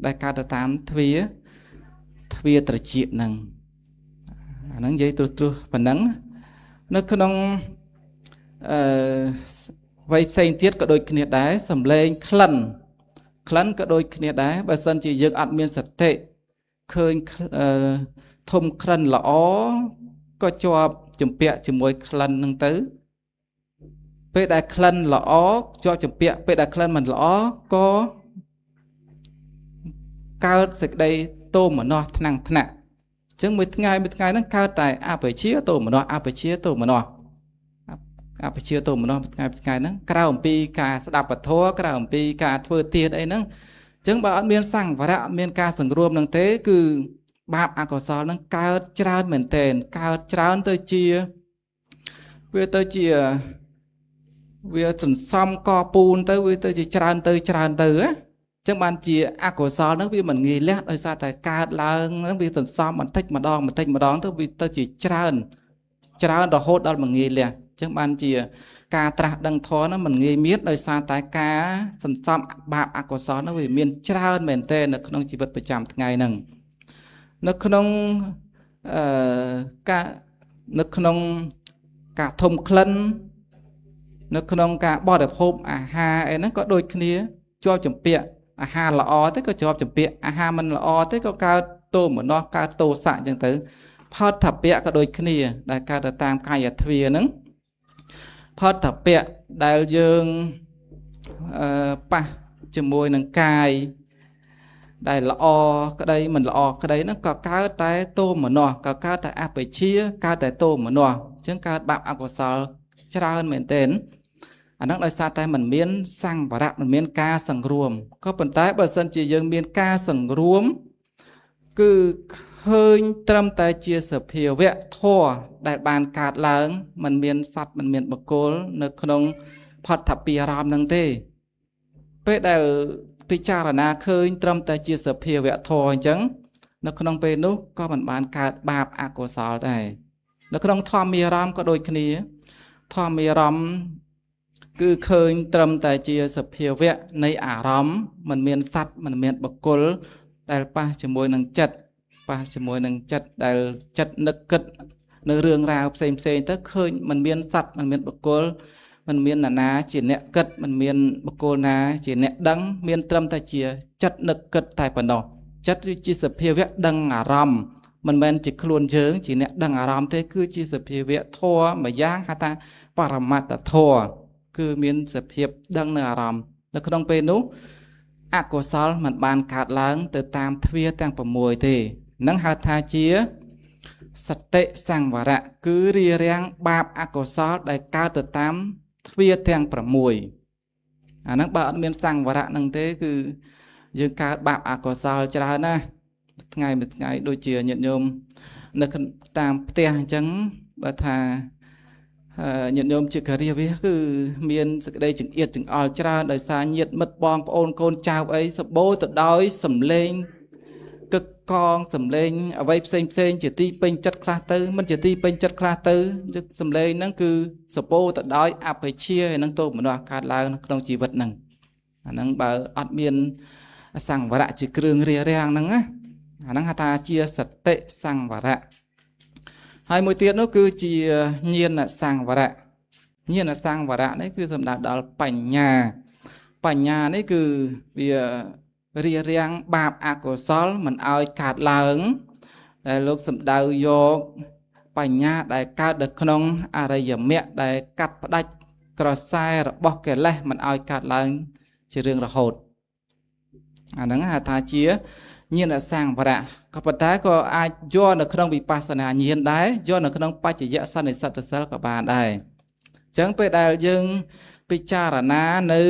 ដែលកើតទៅតាមទ្វាត្រចៀកហ្នឹងអាហ្នឹងនិយាយត្រួសប៉ុណ្ណឹងនៅក្នុងវ័យផ្សេងទៀតក៏ដូចគ្នាដែរសំឡេងក្លិនក៏ដូចគ្នាដែរបើសិនជាយើងអត់មានសតិឃើញធំក្លិនល្អក៏ជាប់ជំពាក់ជាមួយក្លិនហ្នឹងទៅពេលដែលក្លិនល្អជាប់ជំពាក់ពេលដែលក្លិនមិនល្អក៏កើតសេចក្តីទោមនស្សថ្នាក់អញ្ចឹងមួយថ្ងៃហ្នឹងកើតតែអបជាទោមនស្សថ្ងៃហ្នឹងក្រៅអំពីការស្ដាប់ពធក្រៅអំពីការធ្វើទានអីហ្នឹងអញ្ចឹងបើអត់មានសង្វរៈអត់មានការសង្រួមហ្នឹងទេគឺបាបអកុសលហ្នឹងកើតច្រើនមែនទែនកើតច្រើនទៅជាវាសន្សំកពូនទៅវាទៅជាច្រើនទៅណាអញ្ចឹងបានជាអកុសលហ្នឹងវាមិនងាយលះដោយសារតែកើតឡើងហ្នឹងវាសន្សំបន្តិចម្ដងទៅវាទៅជាច្រើនរហូតដល់មិនងាយលះអញ្ចឹងបានជាការត្រាស់ដឹងធម៌ហ្នឹងមិនងាយមានដោយសារតែការសន្សំបាបអកុសលហ្នឹងវាមានច្រើនមែនទែននៅក្នុងជីវិតប្រចាំថ្ងៃហ្នឹងនៅក្នុងការធំក្លិន នៅក្នុងការបរិភោគអាហារអីហ្នឹងក៏ដូចគ្នាជាប់ចម្ពាក់អាហារល្អទេក៏ជាប់ចម្ពាក់អាហារមិនល្អទេក៏កើតទោមនស្សកើតទោសៈអញ្ចឹងទៅផតថពៈក៏ដូចគ្នាដែលកើតទៅតាមកាយទ្វាហ្នឹងផតថពៈដែលយើងប៉ះជាមួយនឹងកាយដែលល្អក្តីមិនល្អក្តីហ្នឹងក៏កើតតែទោមនស្សក៏កើតតែអបិជ្ជាកើតតែទោមនស្សអញ្ចឹងកើតបាបអកុសលច្រើនមែនទែនអាហ្នឹងដោយសារតែมันមានសង្វរៈมันមានការសង្រួមក៏ប៉ុន្តែបើសិនជាយើងមានការសង្រួមគឺឃើញត្រឹមតែជាសភាវៈធម៌ដែលបានកើតឡើងมันមានសត្វมันមានបុគ្គលនៅក្នុងផតថពារមហ្នឹងទេពេលដែលពិចារណាឃើញត្រឹមតែជាសភាវៈធម៌អញ្ចឹងនៅក្នុងពេលនោះក៏មិនបានកើតបាបអកុសលដែរនៅក្នុងធម្មារម្មណ៍ក៏ដូចគ្នាធម្មារម្មណ៍គឺឃើញត្រឹមតែជាសភាវៈនៃអារម្មណ៍មិនមានសត្វមិនមានបុគ្គលដែលប៉ះជាមួយនឹងចិត្តដែលចិត្តនឹកគិតនៅរឿងរ៉ាវផ្សេងទៅឃើញមិនមានសត្វមិនមានបុគ្គលមិនមាននរណាជាអ្នកគិតមិនមានបុគ្គលណាជាអ្នកដឹងមានត្រឹមតែជាចិត្តនឹកគិតតែប៉ុណ្ណោះចិត្តគឺជាសភាវៈដឹងអារម្មណ៍មិនមែនជាខ្លួនយើងជាអ្នកដឹងអារម្មណ៍ទេគឺជាសភាវៈធម៌មួយយ៉ាងហៅថាបរមត្តធម៌គឺមានសភាពដឹងនៅអារម្មណ៍នៅក្នុងពេលនោះអកុសលមិនបានកើតឡើងទៅតាមទ្វារទាំង6ទេនឹងហៅថាជាសតិសង្វរៈគឺរារាំងបាបអកុសលដែលកើតទៅតាមទ្វារទាំង6អាហ្នឹងបើអត់មានសង្វរៈហ្នឹងទេគឺយើងកើតបាបអកុសលច្រើនណាស់ថ្ងៃមួយថ្ងៃដូចជាញាតិញោមនៅតាមផ្ទះអញ្ចឹងបើថាញាតិញោមជាការិយវាគឺមានសេចក្តីចង្អៀតចង្អល់ច្រើនដោយសារញាតិមិត្តបងប្អូនកូនចៅអីសម្បូរទៅដោយសំឡេងកឹកកងសំឡេងអ្វីផ្សេងជាទីពេញចិត្តខ្លះទៅមិនជាទីពេញចិត្តខ្លះទៅសំឡេងហ្នឹងគឺសម្បូរទៅដោយអបិជ្ជាហើយនឹងទោមនស្សកើតឡើងក្នុងជីវិតហ្នឹងអាហ្នឹងបើអត់មានសង្វរៈជាគ្រឿងរារាំងហ្នឹងណាអាហ្នឹងហៅថាជាសតិសង្វរៈហើយមួយទៀតនោះគឺជាញាណសង្វរៈញាណសង្វរៈនេះគឺសំដៅដល់បញ្ញានេះគឺវារារាំងបាបអកុសលមិនឲ្យកើតឡើងដែលលោកសំដៅយកបញ្ញាដែលកើតនៅក្នុងអរិយមគ្គដែលកាត់ផ្ដាច់ក្រសែរបស់កិលេសមិនឲ្យកើតឡើងជារឿងរហូតអាហ្នឹងហៅថាជាញាណសង្វរៈក៏ប៉ុន្តែក៏អាចយកនៅក្នុងវិបស្សនាញាណដែរយកនៅក្នុងបច្ចយសន្និស័តសិលក៏បានដែរអញ្ចឹងពេលដែលយើងពិចារណានៅ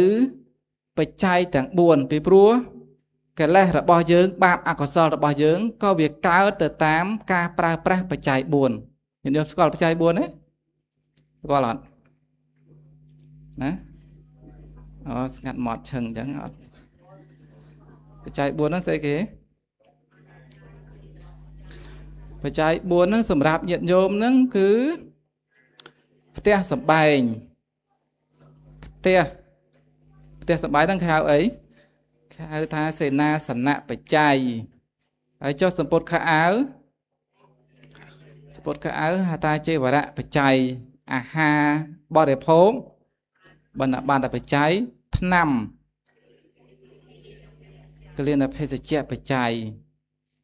បច្ច័យទាំង4ពីព្រោះកិលេសរបស់យើងបាបអកុសលរបស់យើងក៏វាកើតទៅតាមការប្រើប្រាស់បច្ច័យ4ញាតិញោមស្គាល់បច្ច័យ4ទេស្គាល់អត់ណាអូស្ងាត់មាត់ឈឹងអញ្ចឹងអត់បច្ច័យ4ហ្នឹងស្អីគេបច្ច័យ4ហ្នឹងសម្រាប់ញាតិញោមហ្នឹងគឺផ្ទះសម្បែងផ្ទះសម្បែងហ្នឹងគេហៅអីគេហៅថាសេនាសនៈបច្ច័យហើយចុះសម្ពុតខោអាវហៅថាចេវរៈបច្ច័យអាហារបរិភោគបណ្ឌបាតបច្ច័យថ្នាំកលិនភេសជ្ជៈបច្ច័យ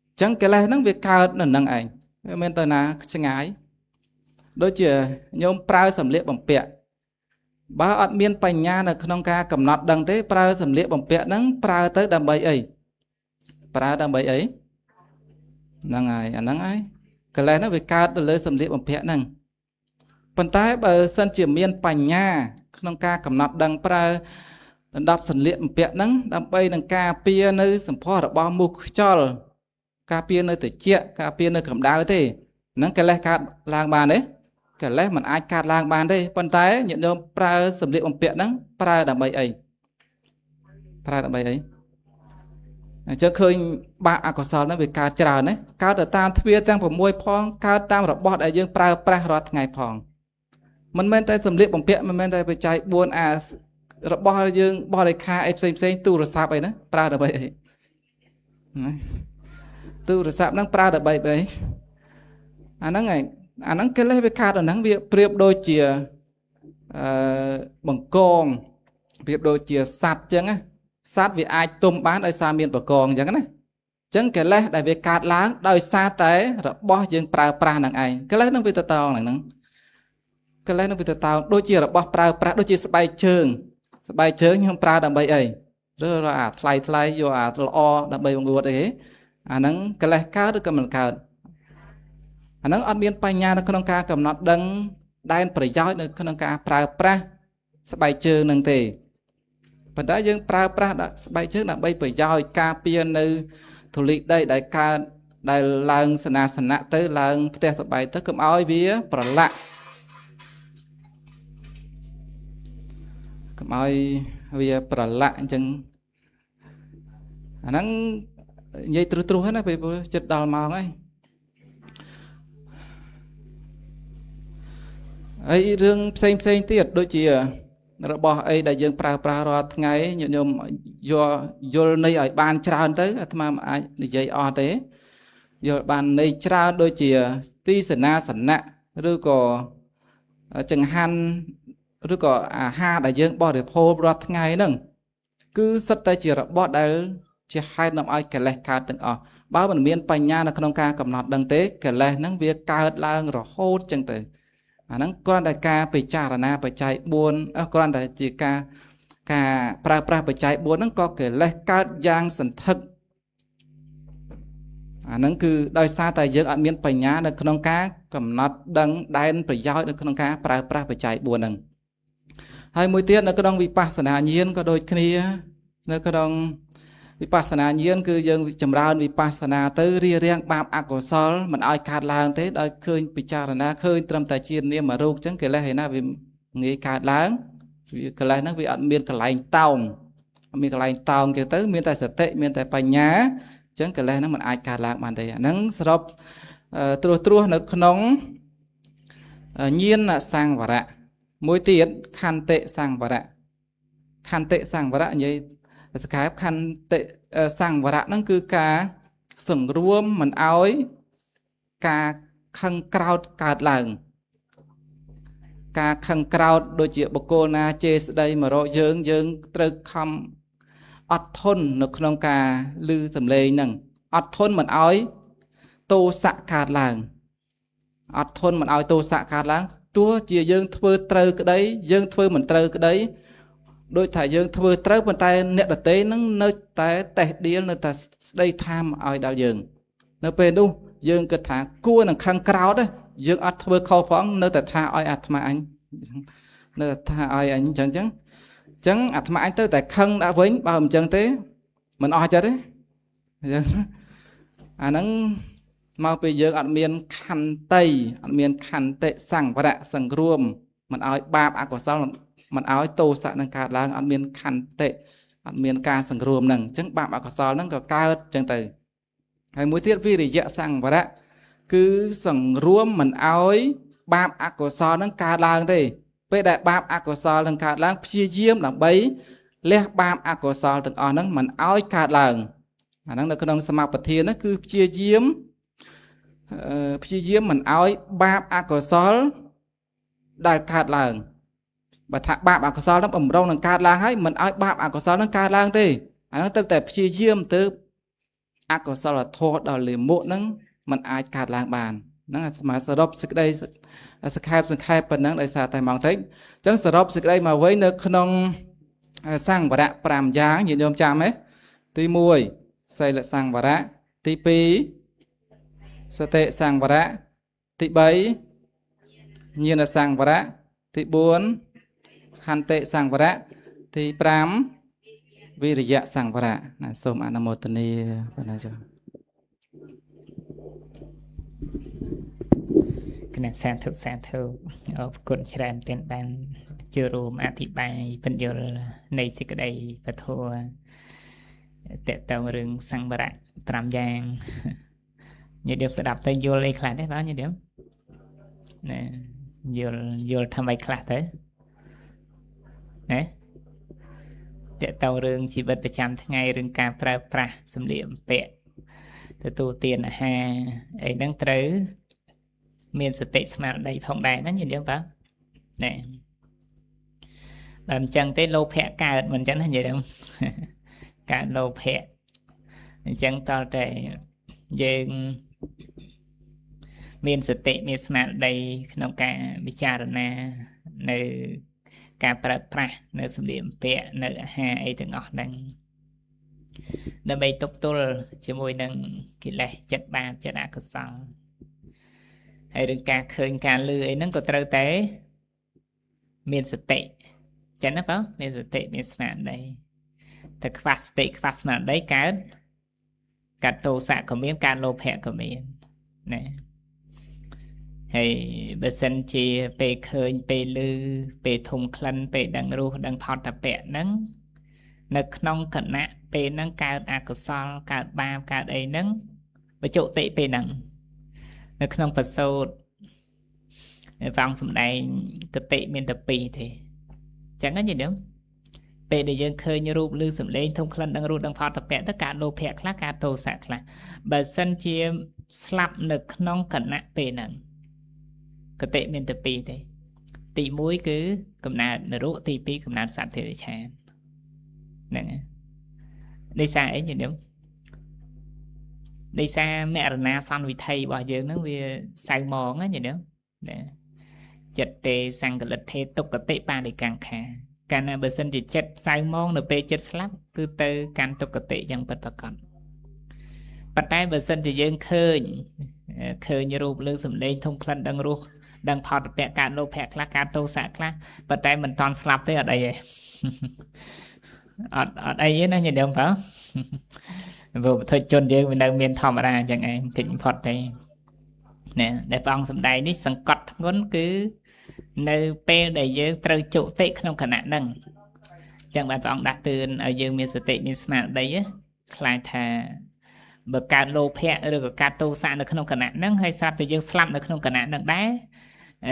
អញ្ចឹងកិលេសហ្នឹងវាកើតនៅនឹងឯងវាមិនទៅណាឆ្ងាយដូចជាញោមប្រើសម្លៀកបំពាក់បើអត់មានបញ្ញានៅក្នុងការកំណត់ដឹងទេប្រើសម្លៀកបំពាក់ហ្នឹងប្រើទៅដើម្បីអីហ្នឹងហើយអាហ្នឹងហើយកលេសហ្នឹងវាកើតទៅលើសម្លៀកបំពាក់ហ្នឹងប៉ុន្តែបើសិនជាមានបញ្ញាក្នុងការកំណត់ដឹងប្រើដណ្ដប់សម្លៀកបំពាក់ហ្នឹងដើម្បីនឹងការពារនៅសម្ផស្សរបស់មូសខ្យល់ការពារនៅត្រជាក់ការពារនៅកម្ដៅទេហ្នឹងកិលេសកើតឡើងបានទេកិលេសមិនអាចកើតឡើងបានទេប៉ុន្តែញាតិញោមប្រើសម្លៀកបំពាក់ហ្នឹងប្រើដើម្បីអីអញ្ចឹងឃើញបាបអកុសលហ្នឹងវាកើតច្រើនណាកើតទៅតាមទ្វារទាំង6ផងកើតតាមរបស់ដែលយើងប្រើប្រាស់រាល់ថ្ងៃផងមិនមែនតែសម្លៀកបំពាក់មិនមែនតែបច្ច័យ4អារបស់យើងបរិខាអីផ្សេងទូរស័ព្ទអីណាប្រើដើម្បីអីទូរស័ព្ទហ្នឹងប្រើដើម្បីអីអាហ្នឹងឯងអាហ្នឹងកិលេសវាកើតអាហ្នឹងវាប្រៀបដូចជា បង្កងប្រៀបដូចជាសត្វអញ្ចឹងណាសត្វវាអាចទុំបានដោយសារមានបង្កងអញ្ចឹងណាអញ្ចឹងកិលេសដែលវាកើតឡើងដោយសារតែរបស់យើងប្រើប្រាស់នឹងឯងកិលេសនឹងវាទៅតោងហ្នឹងកិលេសនឹងវាទៅតោងដូចជារបស់ប្រើប្រាស់ដូចជាស្បែកជើងខ្ញុំប្រើដើម្បីអីឬអាថ្លៃយកអាល្អដើម្បីបង្រួតអីអាហ្នឹងកិលេសកើតឬក៏មិនកើតអាហ្នឹងអត់មានបញ្ញានៅក្នុងការកំណត់ដឹងដែនប្រយោជន៍នៅក្នុងការប្រើប្រាស់ស្បែកជើងនឹងទេប៉ុន្តែយើងប្រើប្រាស់ស្បែកជើងដើម្បីប្រយោជន៍ការពារនៅធូលីដីដែលកើតដែលឡើងសនាសនៈទៅឡើងផ្ទះស្បែកទៅកុំឲ្យវាប្រឡាក់កុំឲ្យវាប្រឡាក់អញ្ចឹងអាហ្នឹងនិយាយទ្រុសហ្នឹងណាពេលចិត្តដល់ម៉ោងហើយហើយរឿងផ្សេងទៀតដូចជារបស់អីដែលយើងប្រើប្រាស់រាល់ថ្ងៃញាតិញោមយល់ន័យឲ្យបានច្រើនទៅអាត្មាមិនអាចនិយាយអស់ទេយល់បានន័យច្រើនដូចជាទីសនាសនៈឬក៏ចង្ហាន់ឬក៏អាហារដែលយើងបរិភោគរាល់ថ្ងៃហ្នឹងគឺសុទ្ធតែជារបស់ដែលជាហេតុនាំឲ្យកិលេសកើតទាំងអស់បើមិនមានបញ្ញានៅក្នុងការកំណត់ដឹងទេកិលេសហ្នឹងវាកើតឡើងរហូតចឹងទៅអាហ្នឹងគ្រាន់តែការពិចារណាបច្ច័យ4គ្រាន់តែជាការប្រើប្រាស់បច្ច័យ4ហ្នឹងក៏កិលេសកើតយ៉ាងសន្ធឹកអាហ្នឹងគឺដោយសារតែយើងអត់មានបញ្ញានៅក្នុងការកំណត់ដឹងដែនប្រយោជន៍នៅក្នុងការប្រើប្រាស់បច្ច័យ4ហ្នឹងហើយមួយទៀតនៅក្នុងវិបស្សនាញាណក៏ដូចគ្នានៅក្នុងវិបស្សនាញាណគឺយើងចម្រើនវិបស្សនាទៅរៀបរៀងបាបអកុសលមិនឲ្យកើតឡើងទេដោយឃើញពិចារណាឃើញត្រឹមតែជានាមរូបអញ្ចឹងកិលេសឯណាវាងាយកើតឡើងវាកិលេសហ្នឹងវាអត់មានកន្លែងតោងអត់មានកន្លែងតោងចឹងទៅមានតែសតិមានតែបញ្ញាអញ្ចឹងកិលេសហ្នឹងមិនអាចកើតឡើងបានទេអាហ្នឹងសរុបត្រួសនៅក្នុងញាណសង្វរៈមួយទៀតខន្តិសង្វរៈនិយាយសកែបខន្តិសង្វរៈហ្នឹងគឺការសង្រួមមិនឲ្យការខឹងក្រោធកើតឡើងការខឹងក្រោធដូចជាបុគ្គលណាជេរស្ដីមករកយើងត្រូវខំអត់ធន់នៅក្នុងការឮសំឡេងហ្នឹងអត់ធន់មិនឲ្យទោសៈកើតឡើងអត់ធន់មិនឲ្យទោសៈកើតឡើងទោះជាយើងធ្វើត្រូវក្តីយើងធ្វើមិនត្រូវក្តីដូចថាយើងធ្វើត្រូវប៉ុន្តែអ្នកដទៃនឹងនៅតែតេះដៀលនៅតែស្ដីថាមឲ្យដល់យើងនៅពេលនោះយើងគិតថាគួរនឹងខឹងក្រោធយើងអត់ធ្វើខុសផងនៅតែថាឲ្យអាត្មាអញនៅតែថាឲ្យអញអញ្ចឹងអាត្មាអញត្រូវតែខឹងដាក់វិញបើមិនអញ្ចឹងទេមិនអស់ចិត្តទេអញ្ចឹងអាហ្នឹងមកពីយើងអត់មានខន្តីអត់មានខន្តិសង្វរៈសង្រួមមិនឲ្យបាបអកុសលមិនឲ្យទោសៈនឹងកើតឡើងអត់មានខន្តិអត់មានការសង្រួមនឹងអញ្ចឹងបាបអកុសលហ្នឹងក៏កើតអញ្ចឹងទៅហើយមួយទៀតវិរិយៈសង្វរៈគឺសង្រួមមិនឲ្យបាបអកុសលហ្នឹងកើតឡើងទេពេលដែលបាបអកុសលនឹងកើតឡើងព្យាយាមដើម្បីលះបាបអកុសលទាំងអស់ហ្នឹងមិនឲ្យកើតឡើងអាហ្នឹងនៅក្នុងសមាបទានហ្នឹងគឺព្យាយាមមិនឲ្យបាបអកុសលដែលកើតឡើងបើថាបាបអកុសលហ្នឹងបំរុងនឹងកើតឡើងហើយមិនឲ្យបាបអកុសលហ្នឹងកើតឡើងទេអាហ្នឹងត្រូវតែព្យាយាមទៅអកុសលធម៌ដល់លាមកហ្នឹងมันអាចកើតឡើងបានហ្នឹងអាត្មាសរុបសេចក្តីសង្ខេបប៉ុណ្ណឹងដោយសារតែម៉ោងតិចអញ្ចឹងសរុបសេចក្តីមកវិញនៅក្នុងសង្វរៈ5យ៉ាងញាតិញោមចាំទេទី1សីលសង្វរៈទី2សតិសង្វរៈទី3ញាណសង្វរៈទី4ខន្តិសង្វរៈទី5វិរិយៈសង្វរៈណាសូមអនុមោទនាបណ្ណាចា៎គណៈសាធុអរគុណច្រើនទាំងបានចូលរួមអធិប្បាយពន្យល់នៃសេចក្តីពធតកតងរឿងសង្វរៈ5យ៉ាងញាតិញោមស្ដាប់ទៅយល់អីខ្លះទេបាទញាតិញោមណាយល់ថាម៉េចខ្លះទៅណាតកតងរឿងជីវិតប្រចាំថ្ងៃរឿងការប្រើប្រាស់សម្លៀកបំពាក់ទទួលទានអាហារអីហ្នឹងត្រូវមានសតិស្មារតីផងដែរណាញាតិញោមបាទណែ Làm chẳng tới lô phẹ cao mình chẳng là vậy đâu cao lô phẹ chẳng to trẻ dương miền sự tệ miền smart đây nó cả bị cha rồi nè nơi cả pra nơi sầm điểm phẹ nơi ha ấy từng ngọt đang nơi bay tốc tua chỉ môi đang kỳ lệ chất ba chất đã có sao hay đừng cả khơi cả lư ấy nó có trâu tế miền sự tệ chẳng nó phải miền sự tệ miền smart đây thật phát tệ phát smart đấy cả tô xạ của miền cả lô phẹ của miền nè hay bữa sinh chỉ về khơi về lư về thùng khăn về đằng ru đằng thọt tập bẹ nắng nực nông cẩn nạ về nắng cao cờ sol cao ba cao ấy nắng và chỗ tệ về nắng nực nông vật sâu vòng sum này cái tệ miền tập bì thì chẳng có gì nữa về để dân khơi như ru lư sum lên thùng khăn đằng ru đằng thọt tập bẹ tất cả lô phẹ khác cả tô xạ khác bữa sinh chỉ slap nực nông cẩn nạ về nắng cái tệ miền tập pi thế tỷ mũi cứ cầm nạt rũ tỷ pi cầm nạt sạp thì chán nè đây xa ấy như đúng đây xa mẹ rồi na son vì thầy bao giờ nó vì sai mòn á như đúng nè chật tê sang cái lịch thế tục cái tệ ba để càng khá càng là bờ sân chỉ chật sai mòn được pe chật slap cứ từ càng tục cái tệ chẳng bật bật còn bắt tay bờ sân chỉ dân khơi như rụp lưng sầm lên thông khăn đang ruột đang thọt bẹ cả lô phẹ khác cả tô xạ khác bắt tay mình toàn slap thế ở đây ở đây nó như được không phải vừa thôi chôn dương mình đang miền thòm ra chẳng ai thịnh phật đây nè để phong sầm đây đi sẵn cọt ngón cứ nơi pe để dương trâu trụ tệ không khả năng đằng chẳng bạn phong đặt từ ở dương miền tệ miền smart đây á khai thà bờ cà lô phẹ rồi cả tô xạ nó không khả năng đằng hay slap từ dương slap nó không khả năng đằng đá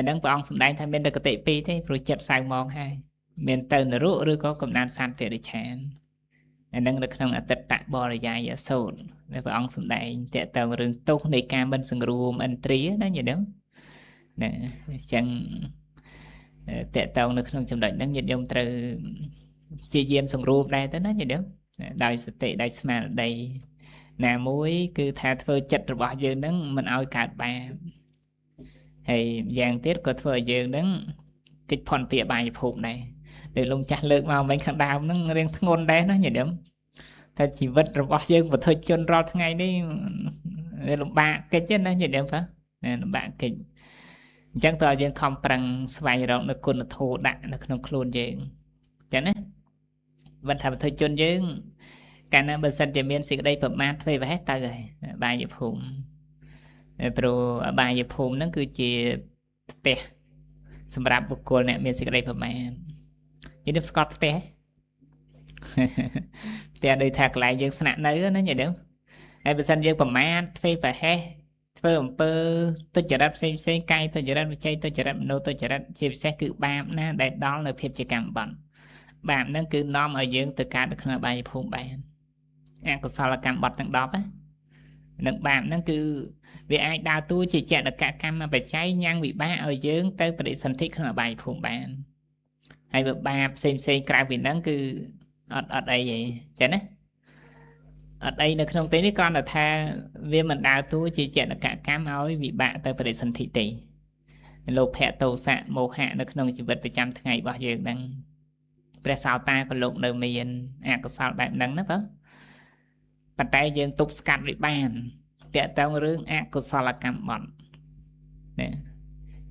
đang phong sầm đây tham bên được cái tệ pi thế rồi chật sai mong hay miền tây nó rũ rồi có cầm đàn san để chán đang được không tật tạ bò là dài ở sâu để phong sầm đây tệ tàu rừng tốt này cam bên sừng rùm anh trí đó như đó nè chẳng tệ tàu nó không trong đợi đang nhiệt dòng từ chỉ diêm sừng rùm đây tới nó như đó đại sự tệ đại smart đây nè muối cứ thà thơ chật rồi bỏ giờ đó mình ao cả bà thì dàn tiết của thơ dương đứng kịch phòn tỉa bài phục này để lông chặt lượng vào mấy khăn đào nó riêng ngôn đấy nó như điểm thật chỉ vật rồi bỏ dương và thôi chôn rót ngay đi để lông bạc cái chết nó như điểm phải nè bạn kịch chẳng tờ dương không bằng xoay rộng nó còn thô đạn nó không khôn dương chẳng đấy vẫn thầm thôi chôn dương cả năm bên sân chỉ miên xịt đây phẩm mát thuê và hết tay rồi bài dịp hùng rồi bài dịp hùng nó cứ chỉ tèสำหรับบุคคลเนี่ยมีสิ่งใดประมาณยี่สิบสกอตเต้แต่โดยถักหลายยังสนับเนื้อนั่นอย่างเดิมไอ้เป็นสัญญาประมาณเพื่อไปให้เพื่อเปิดตัวจะรับเส้นไกลตัวจะรับวิจัยตัวจะรับโน้ตตัวจะรับเชื่อมแทรกคือบามนะได้ดอลในเพียบกิจกรรมบ่อนบามนั่นคือน้อมเอายังตัวการขณะใบภูมิใบกุศลกรรมบ่อนต่างดอกáหนึ่งบามนั่นคือvì ai đào tu chỉ chạy được cả cam mà phải cháy nhang bị ba ở dưới tớiประดิษฐ์ที่ขึ้นมาใบภูมิบานให้แบบบาxemกลายเป็นนั่นคืออดไอ้ใช่ไหมอดไอ้ในขนมเต้นี่ก่อนแต่ถ้าเวียมันดาวtu chỉ chạy được cả camเอาbịบาtớiประดิษฐ์ที่ตีโลภะโทสะโมหะในขนมชีวิตประจำทั้งไงบ่อยดังประสาวตาก็ลงในเมียนกุศลแบบนั้นนะปะปัจจัยยังตุบสกัดวิบานแต่ต้องเรื่องกุศลกรรมบ่อนเนี่ย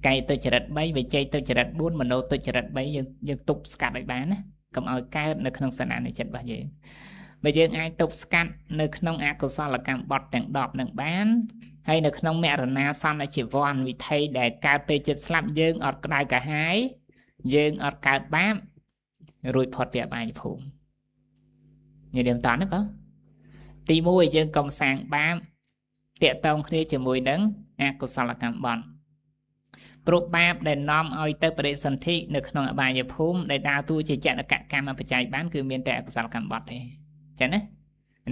ไก่ตัวจริตใบใบใจตัวจริตบุญมโนตัวจริตใบยังตุบสกัดในบ้านนะกำเอาแก้ในขนมสนานในจัดบ่อยใบยังไอตุบสกัดในขนมกุศลกรรมบ่อนแต่งดอกหนึ่งบ้านให้ในขนมแม่รนาซ้อนในจีวรวิธีแต่การไปจัดสลับยังอดกระไดกระหายยังอดการบ้านรุยพอดเปียบายภูมิอย่างเดิมตอนนั้นปะตีมวยยังกำสางบ้านเตะตองเคลียจะมวยนั้นกุศลกรรมบ่อนปลุกบาปได้น้อมเอาเตอร์ประเด็นสันติในขนมอบายภูมิได้ดาวตัวจะจัดการมาปัจจัยบ้านคือเมียนแต่กุศลกรรมบ่อนเลยใช่ไหม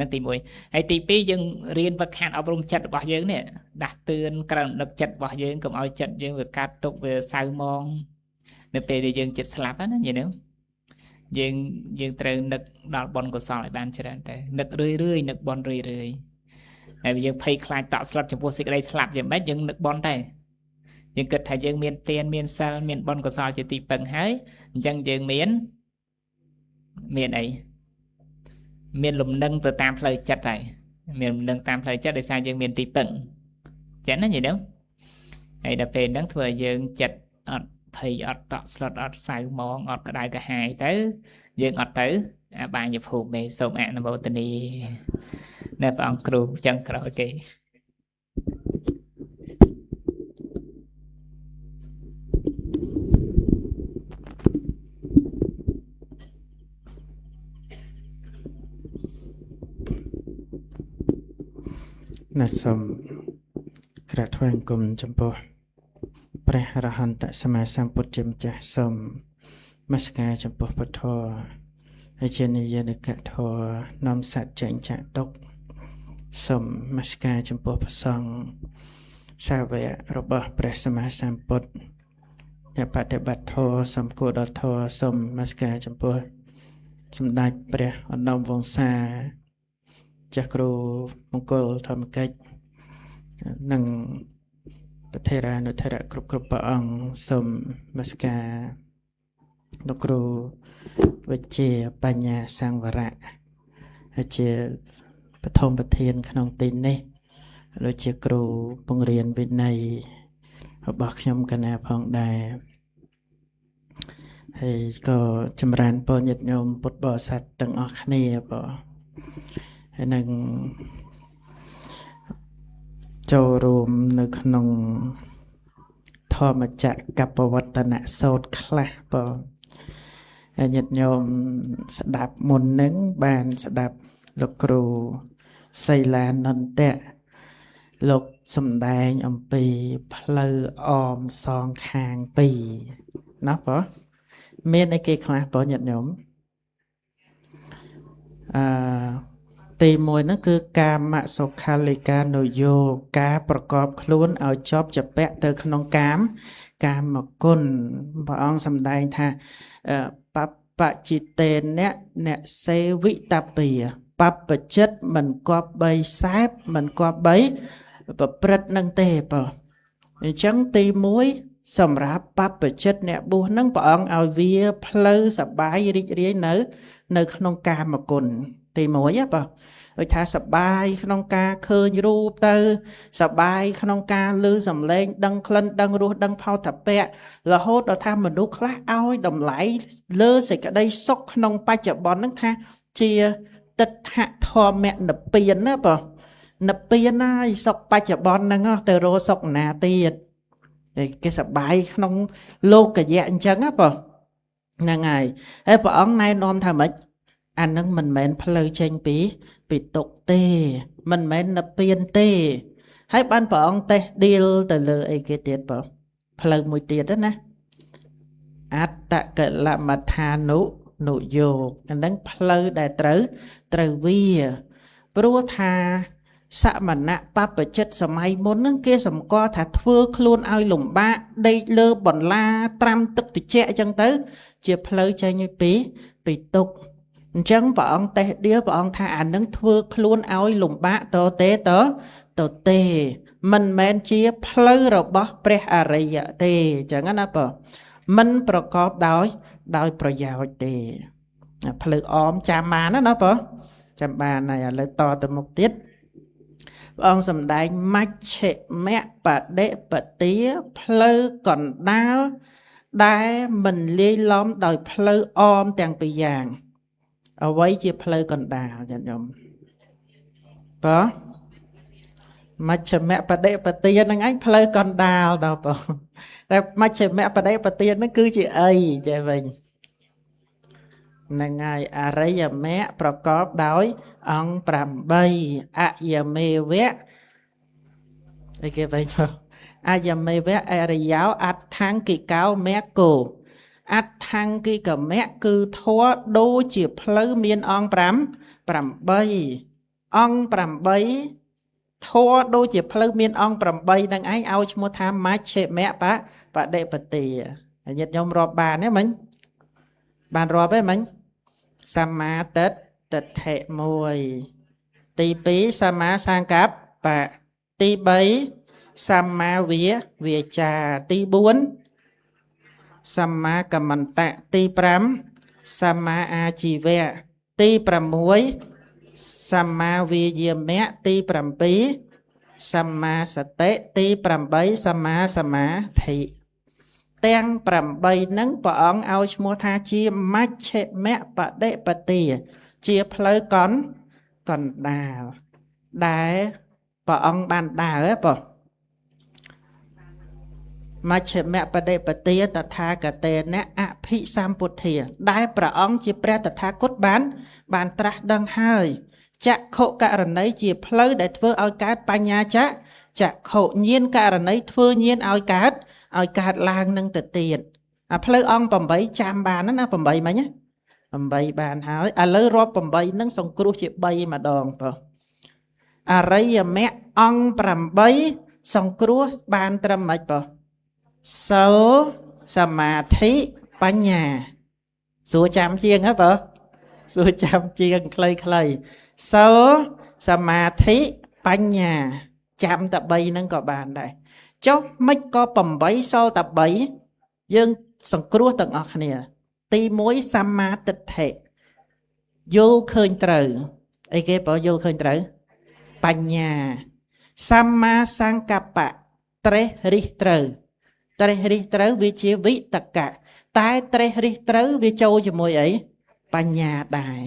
นั่นตีมวยไอ้ตีปียังเรียนประคันอบรมจัดบ่อยยังเนี่ยดักเตือนกระดับจัดบ่อยยังกับเอาจัดยังเวการตกเวสายมองในเปรียยังจัดสลับนั่นอย่างนี้ យើងត្រូវនឹកដល់បុណ្យកុសលឲ្យបានច្រើនតែនឹករឿយនឹកបុណ្យរឿយហើយយើងភ័យខ្លាចតក់ស្លុតចំពោះសេចក្តីស្លាប់យ៉ាងម៉េចយើងនឹកបុណ្យតែយើងគិតថាយើងមានទានមានសិលមានបុណ្យកុសលជាទីពឹងហើយអញ្ចឹងយើងមានអីមានលំនឹងទៅតាមផ្លូវចិត្តហើយមានលំនឹងតាមផ្លូវចិត្តដោយសារយើងមានទីពឹងចឹងណានិយាយទៅហើយដល់ពេលហ្នឹងធ្វើឲ្យយើងចិត្តអត់ភ័យអត់តក់ស្លុតអត់សៅហ្មងអត់ក្តៅក្រហាយទៅយើងអត់ទៅអបាយភូមិទេសូមអនុមោទនានៅព្រះអង្គគ្រូចឹងក្រោយគេណាសូមក្រាបថ្វាយបង្គំចំពោះព្រះអរហន្តសម្មាសម្ពុទ្ធជាម្ចាស់សូមនមស្ការចំពោះពុទ្ធធម៌ហើយជានិយានកធម៌នាំសច្ចៈចតុកសូមនមស្ការចំពោះព្រះសង្ឃសាវករបស់ព្រះសម្មាសម្ពុទ្ធអ្នកបដិបត្តិធម៌សំគួរដល់ធម៌សូមនមស្ការចំពោះសម្ដេចព្រះឧត្តមវង្សាចាស់គ្រូមង្គលធម្មកិច្ចនិងប្រធេរានុធរៈគ្រប់ព្រះអង្គសូមនមស្ការលោកគ្រូវិជ្ជាបញ្ញាសង្វរៈហើយជាបឋមប្រធានក្នុងទីនេះដូចជាគ្រូពង្រៀនវិន័យរបស់ខ្ញុំកណាផងដែរហើយក៏ចម្រើនពរញាតិញោមពុទ្ធបរិស័ទទាំងអស់គ្នាបងហើយនឹងចូលរួមនៅក្នុងធម្មចក្រកបវត្តនសូត្រខ្លះបងហើយញាតិញោមស្ដាប់មុននឹងបានស្ដាប់លោកគ្រូសីលានន្តៈលោកសំដែងអំពីផ្លូវអមសងខាងពីរណាបងមានអីគេខ្លះបងញាតិញោមទីមួយហ្នឹងគឺកាមសុខាលិកានុយោការប្រកបខ្លួនឲ្យជាប់ជាពាក់ទៅក្នុងកាមគុណព្រះអង្គសម្ដែងថាបបជិតេអ្នកសេវិតពាបបចិត្តមិនគប្បីសែបមិនគប្បីប្រព្រឹត្តនឹងទេបងអញ្ចឹងទី1សម្រាប់បបចិត្តអ្នកបួសហ្នឹងព្រះអង្គឲ្យវាផ្លូវសបាយរីករាយនៅក្នុងកាមគុណទី1បងដូចថាសបាយក្នុងការឃើញរូបទៅសបាយក្នុងការឮសំឡេងដឹងក្លិនដឹងរសដឹងផោតភៈរហូតដល់ថាមនុស្សខ្លះឲ្យតម្លៃលើសេចក្តីសុខក្នុងបច្ចុប្បន្នហ្នឹងថាជាទិដ្ឋធម្មនិព្វានណាបងនិព្វានហើយសុខបច្ចុប្បន្នហ្នឹងទៅរកសុខណាទៀតគេសបាយក្នុងលោកយៈអញ្ចឹងណាបងហ្នឹងហើយហើយព្រះអង្គណែនាំថាម៉េចអានឹងមិនមែនផ្លូវចេញពីទុកទេមិនមែននិព្វានទេហើយបានព្រះអង្គតេះឌីលទៅលើអីគេទៀតបងផ្លូវមួយទៀតណាអត្តកលមដ្ឋានុយោគអានឹងផ្លូវដែលត្រូវវាព្រោះថាសមណៈបព្វជិតសម័យមុនហ្នឹងគេសម្គាល់ថាធ្វើខ្លួនឲ្យលំបាកដេកលើបន្លាត្រាំទឹកត្រជាក់អញ្ចឹងទៅជាផ្លូវចេញពីទុក្ខអញ្ចឹងព្រះអង្គតេះដៀលព្រះអង្គថាអានឹងធ្វើខ្លួនឲ្យលំបាកតទេមិនមែនជាផ្លូវរបស់ព្រះអរិយទេអញ្ចឹងណាបងមិនប្រកបដោយប្រយោជន៍ទេផ្លូវអមចាំបានណាបងចាំបានហើយឥឡូវតទៅមុខទៀតព្រះអង្គសម្ដែងមជ្ឈិមបដិបទាផ្លូវកណ្ដាលដែលមិនលាយឡំដោយផ្លូវអមទាំងពីរយ៉ាងអ្វីជាផ្លូវកណ្ដាលញាតិញោមបងមជ្ឈិមបដិបទាហ្នឹងឯងផ្លូវកណ្ដាលដល់បងតែមជ្ឈិមបដិបទាហ្នឹងគឺជាអីចេះវិញហ្នឹងហើយអរិយមគ្គប្រកបដោយអង្គ8អយមេវៈអីគេវិញអយមេវៈអរិយោអដ្ឋង្គិកោមគ្គោអដ្ឋង្គិកមគ្គគឺធម៌ដូចជាផ្លូវមានអង្គ8អង្គ8ធម៌ដូចជាផ្លូវមានអង្គ8នឹងឯងឲ្យឈ្មោះថាមជ្ឈិមបដិបទាញាតិញោមរាប់បានទេមិញបានរាប់ទេមិញ សម្មាទិដ្ឋិ1ទី2សម្មាសង្កប្បៈទី3សម្មាវាចាទី4សម្មាកមន្តៈទី5សម្មាអាជីវៈទី6សម្មាវាយាមៈទី7សម្មាសតិទី8សម្មាសមាធិទាំង8ហ្នឹងព្រះអង្គឲ្យឈ្មោះថាជាមជ្ឈិមបដិបទាជាផ្លូវកណ្ដាលដែលព្រះអង្គបានដើរបងមជ្ឈិមបដិបទាតថាគតេនៈអភិសម្ពុទ្ធាដែលព្រះអង្គជាព្រះតថាគតបានត្រាស់ដឹងហើយចក្ខុករណីជាផ្លូវដែលធ្វើឲ្យកើតបញ្ញាចក្ខុញាណករណីធ្វើញាណឲ្យកើតឡើងនឹងទៅទៀតអាផ្លូវអង្គ8ចាំបានណា8មិញ8បានហើយឥឡូវរាប់8ហ្នឹងសង្គ្រោះជា3ម្ដងបងអរិយមគ្គអង្គ8សង្គ្រោះបានត្រឹមម៉េចបងសិលសមាធិបញ្ញាសួរចាំជាងហ៎បងសួរចាំជាងខ្លីសិលសមាធិបញ្ញាចាំតែ3ហ្នឹងក៏បានដែរចុះមិនក៏8សល់តែ3យើងសង្គ្រោះទាំងអស់គ្នាទី1សម្មាទិដ្ឋិយល់ឃើញត្រូវអីគេបើយល់ឃើញត្រូវបញ្ញាសម្មាសង្កប្បៈត្រេះរិះត្រូវវាជាវិតកៈតែត្រេះរិះត្រូវវាចូលជាមួយអីបញ្ញាដែរ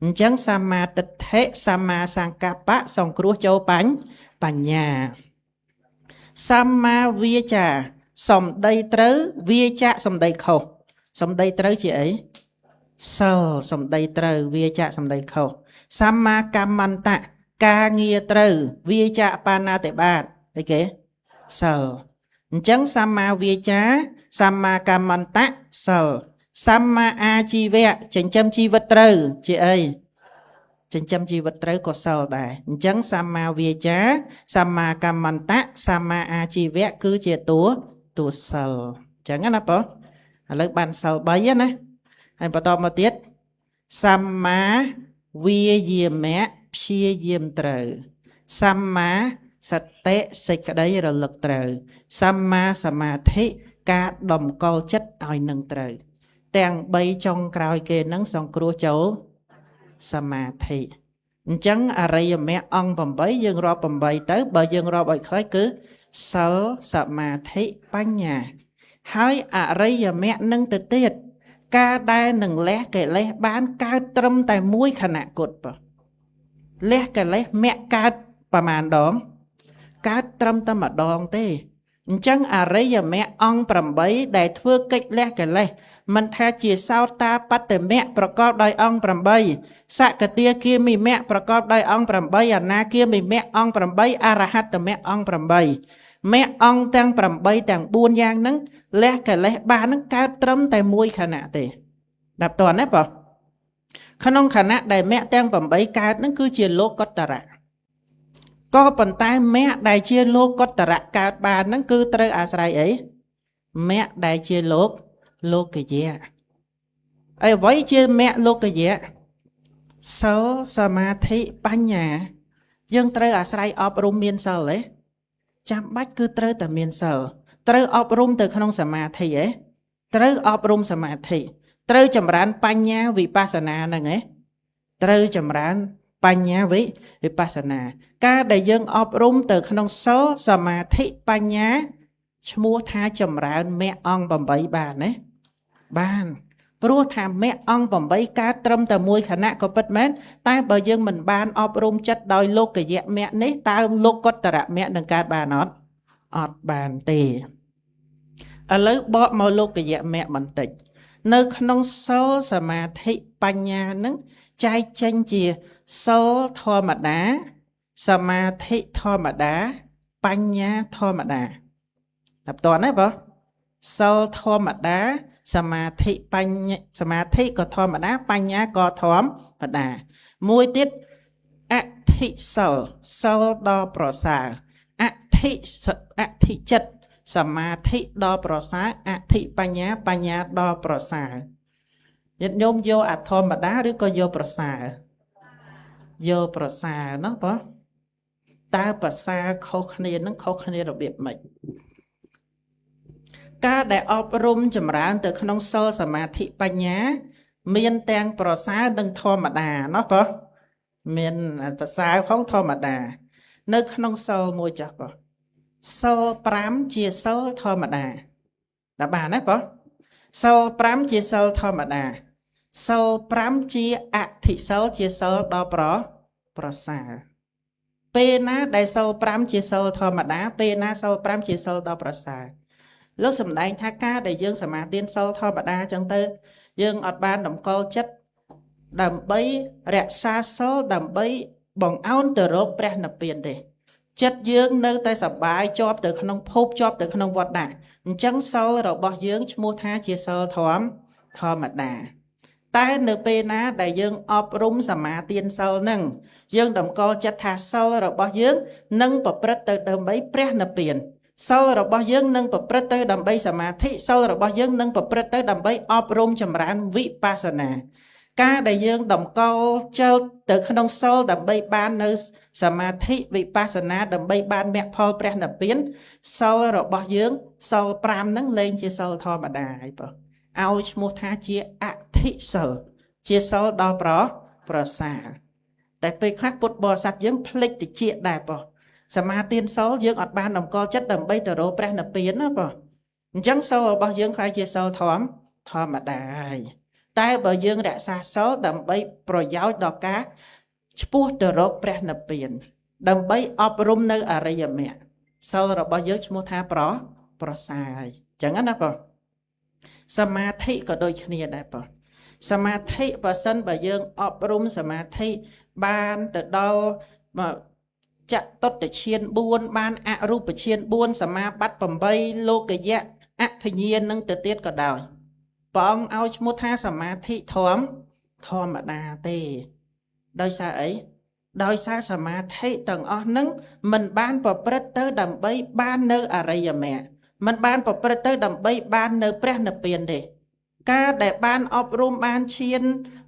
អញ្ចឹងសម្មាទិដ្ឋិសម្មាសង្កប្បៈសង្គ្រោះចូលបញ្ញាសម្មាវាចាសំដីត្រូវវាចាសំដីខុសសំដីត្រូវជាអីសិលសំដីត្រូវវាចាសំដីខុសសម្មាកម្មន្តៈការងារត្រូវវាចាបាណាតិបាតអីគេសិលអញ្ចឹងសម្មាវាចាសម្មាកម្មន្តៈសិលសម្មាអាជីវៈចិញ្ចឹមជីវិតត្រូវជាអីចិញ្ចឹមជីវិតត្រូវក៏សិលដែរអញ្ចឹងសម្មាវាចាសម្មាកម្មន្តៈសម្មាអាជីវៈគឺជាតួសិលអញ្ចឹងណាបងឥឡូវបានសិល3ណាហើយបន្តមកទៀតសម្មាវាយាមៈព្យាយាមត្រូវសម្មាសតិសេចក្តីរលឹកត្រូវសម្មាសមាធិការតម្កល់ចិត្តឲ្យនឹងត្រូវទាំង3ចុងក្រោយគេនឹងសង្គ្រោះចូលសមាធិអញ្ចឹងអរិយមគ្គអង្គ8យើងរាប់8ទៅបើយើងរាប់ឲ្យខ្លីគឺសិលសមាធិបញ្ញាហើយអរិយមគ្គនឹងទៅទៀតការដែលនឹងលះកិលេសបានកើតត្រឹមតែមួយខណៈគត់បើលះកិលេសមគ្គកើតប្រមាណដងកើតត្រឹមតែម្ដងទេអញ្ចឹងអរិយមគ្គអង្គ8ដែលធ្វើកិច្ចលះកិលេសមិនថាជាសោតាបត្តមគ្គប្រកបដោយអង្គ8សកតាគាមិមគ្គប្រកបដោយអង្គ8អនាគាមិមគ្គអង្គ8អរហត្តមគ្គអង្គ8មគ្គអង្គទាំង8ទាំង4យ៉ាងហ្នឹងលះកិលេសបានហ្នឹងកើតត្រឹមតែមួយខណៈទេដល់តើណាបងក្នុងខណៈដែលមគ្គទាំង8កើតហ្នឹងគឺជាលោកុត្តរៈក៏ប៉ុន្តែមគ្គដែលជាលោកុត្តរៈកើតបានហ្នឹងគឺត្រូវអាស្រ័យអីមគ្គដែលជាលោកយៈអ្វីជាមគ្គលោកយៈសិលសមាធិបញ្ញាយើងត្រូវអាស្រ័យអប់រំមានសិលទេចាំបាច់គឺត្រូវតែមានសិលត្រូវអប់រំទៅក្នុងសមាធិឯងត្រូវអប់រំសមាធិត្រូវចម្រើនបញ្ញាវិបស្សនាហ្នឹងឯងត្រូវចម្រើនបញ្ញាវិបស្សនាការដែលយើងអប់រំទៅក្នុងសិលសមាធិបញ្ញាឈ្មោះថាចម្រើនមគ្គអង្គ8បានទេបានព្រោះថាមគ្គអង្គ8កើតត្រឹមតែមួយខណៈក៏ពិតមែនតែបើយើងមិនបានអប់រំចិត្តដោយលោកយៈមគ្គនេះតើលោកុត្តរមគ្គនឹងកើតបានអត់បានទេឥឡូវបកមកលោកយៈមគ្គបន្តិចនៅក្នុងសិលសមាធិបញ្ញានឹងចែកចេញជាសិលធម្មតាសមាធិធម្មតាបញ្ញាធម្មតាតែបន្តណាបងសិលធម្មតាសមាធិបញ្ញាសមាធិក៏ធម្មតាបញ្ញាក៏ធម្មតាមួយទៀតអធិសិលដ៏ប្រសើរអធិចិត្តសមាធិដ៏ប្រសើរអធិបញ្ញាដ៏ប្រសើរ ញាតិញោមយកអធម្មតាឬក៏យកប្រសើរយកប្រសើរណោះបងតើប្រសើរខុសគ្នានឹងខុសគ្នារបៀបម៉េចការដែលអប់រំចម្រើនទៅក្នុងសិលសមាធិបញ្ញាមានទាំងប្រសើរនិងធម្មតាណោះបងមានប្រសើរផងធម្មតានៅក្នុងសិលមួយចាស់បងសិល5ជាសិលធម្មតាតើបានទេបងសិល5ជាសិលធម្មតាសិល5ជាអធិសិលជាសិលដ៏ប្រសើរពេលណាដែលសិល5ជាសិលធម្មតាពេលណាសិល5ជាសិលដ៏ប្រសើរលោកសម្ដែងថាការដែលយើងសមាទានសិលធម្មតាចឹងទៅយើងអត់បានតម្កល់ចិត្តដើម្បីរក្សាសិលដើម្បីបង្អោនទៅរកព្រះនិព្វានទេចិត្តយើងនៅតែសប្បាយជាប់ទៅក្នុងភពជាប់ទៅក្នុងវដ្តដែរអញ្ចឹងសិលរបស់យើងឈ្មោះថាជាសិលធម្មតាតែនៅពេលណាដែលយើងអប់រំសមាទានសិលហ្នឹងយើងតម្កល់ចិត្តថាសិលរបស់យើងនឹងប្រព្រឹត្តទៅដើម្បីព្រះនិព្វានសិលរបស់យើងនឹងប្រព្រឹត្តទៅដើម្បីសមាធិសិលរបស់យើងនឹងប្រព្រឹត្តទៅដើម្បីអប់រំចម្រើនវិបស្សនាការដែលយើងតម្កល់ចិត្តទៅក្នុងសិលដើម្បីបាននៅសមាធិវិបស្សនាដើម្បីបានមគ្គផលព្រះនិព្វានសិលរបស់យើងសិល5ហ្នឹងលែងជាសិលធម្មតាហើយបងឲ្យឈ្មោះថាជាអធិសិលជាសិលដ៏ប្រសើរតែពេលខ្លះពុទ្ធបរិស័ទយើងភ្លេចតិចដែរបងសមាទានសិលយើងអត់បានតម្កល់ចិត្តដើម្បីទៅរកព្រះនិព្វានណាបងអញ្ចឹងសិលរបស់យើងខ្ល้ายជាសិលធម្មតាហើយតែបើយើងរក្សាសិលដើម្បីប្រយោជន៍ដល់ការឆ្ពោះទៅរកព្រះនិព្វានដើម្បីអប់រំនៅអរិយមគ្គសិលរបស់យើងឈ្មោះថាប្រសើរហើយអញ្ចឹងណាបងសមាធិក៏ដូចគ្នាដែរបងសមាធិបើសិនបើយើងអប់រំសមាធិបានទៅដល់ចតុត្តឈាន4បានអរូបឈាន4សមាបត្តិ8លោកយៈអភិញ្ញាណនឹងទៅទៀតក៏ដោយព្រះអង្គឲ្យឈ្មោះថាសមាធិធម្មតាទេដោយសារអីដោយសារសមាធិទាំងអស់ហ្នឹងមិនបានប្រព្រឹត្តទៅដើម្បីបាននៅអរិយមគ្គមិនបានប្រព្រឹត្តទៅដើម្បីបាននៅព្រះនិព្វានទេការដែលបានអប់រំបានឈាន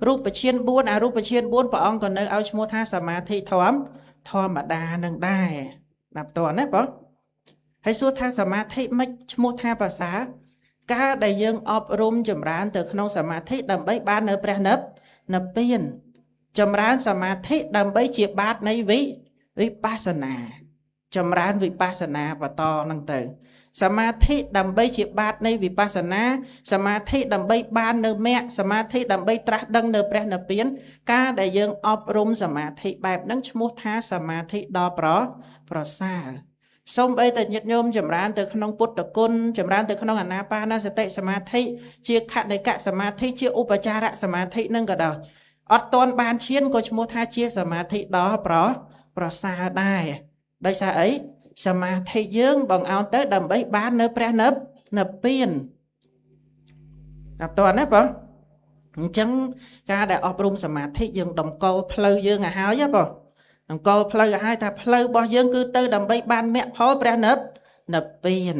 រូបឈាន4អរូបឈាន4ព្រះអង្គក៏នៅឲ្យឈ្មោះថាសមាធិធម្មតានឹងដែរណាប់តណាបងហើយសួរថាសមាធិមិនឈ្មោះថាប្រសើរការដែលយើងអប់រំចម្រើនទៅក្នុងសមាធិដើម្បីបាននៅព្រះនិព្វានចម្រើនសមាធិដើម្បីជាបាតនៃវិបស្សនាចម្រើនវិបស្សនាបន្តហ្នឹងទៅសមាធិដើម្បីជាបាតនៃវិបស្សនាសមាធិដើម្បីបាននៅមគ្គសមាធិដើម្បីត្រាស់ដឹងនៅព្រះនិព្វានការដែលយើងអប់រំសមាធិបែបហ្នឹងឈ្មោះថាសមាធិដ៏ប្រសើរសូម្បីតែញាតិញោមចម្រើនទៅក្នុងពុទ្ធគុណចម្រើនទៅក្នុងអានាបានសតិសមាធិជាខណិកសមាធិជាឧបចារសមាធិនឹងក៏ដោយអត់ទាន់បានឈានក៏ឈ្មោះថាជាសមាធិដ៏ប្រសើរដែរដោយសារអីសមាធិយើងបង្អោនទៅដើម្បីបាននៅព្រះនិព្វានអត់ទាន់ទេបងអញ្ចឹងការដែលអប់រំសមាធិយើងតម្កល់ផ្លូវយើងឲ្យហើយបងតម្កល់ផ្លូវឲ្យហើយថាផ្លូវរបស់យើងគឺទៅដើម្បីបានមគ្គផលព្រះនិព្វាន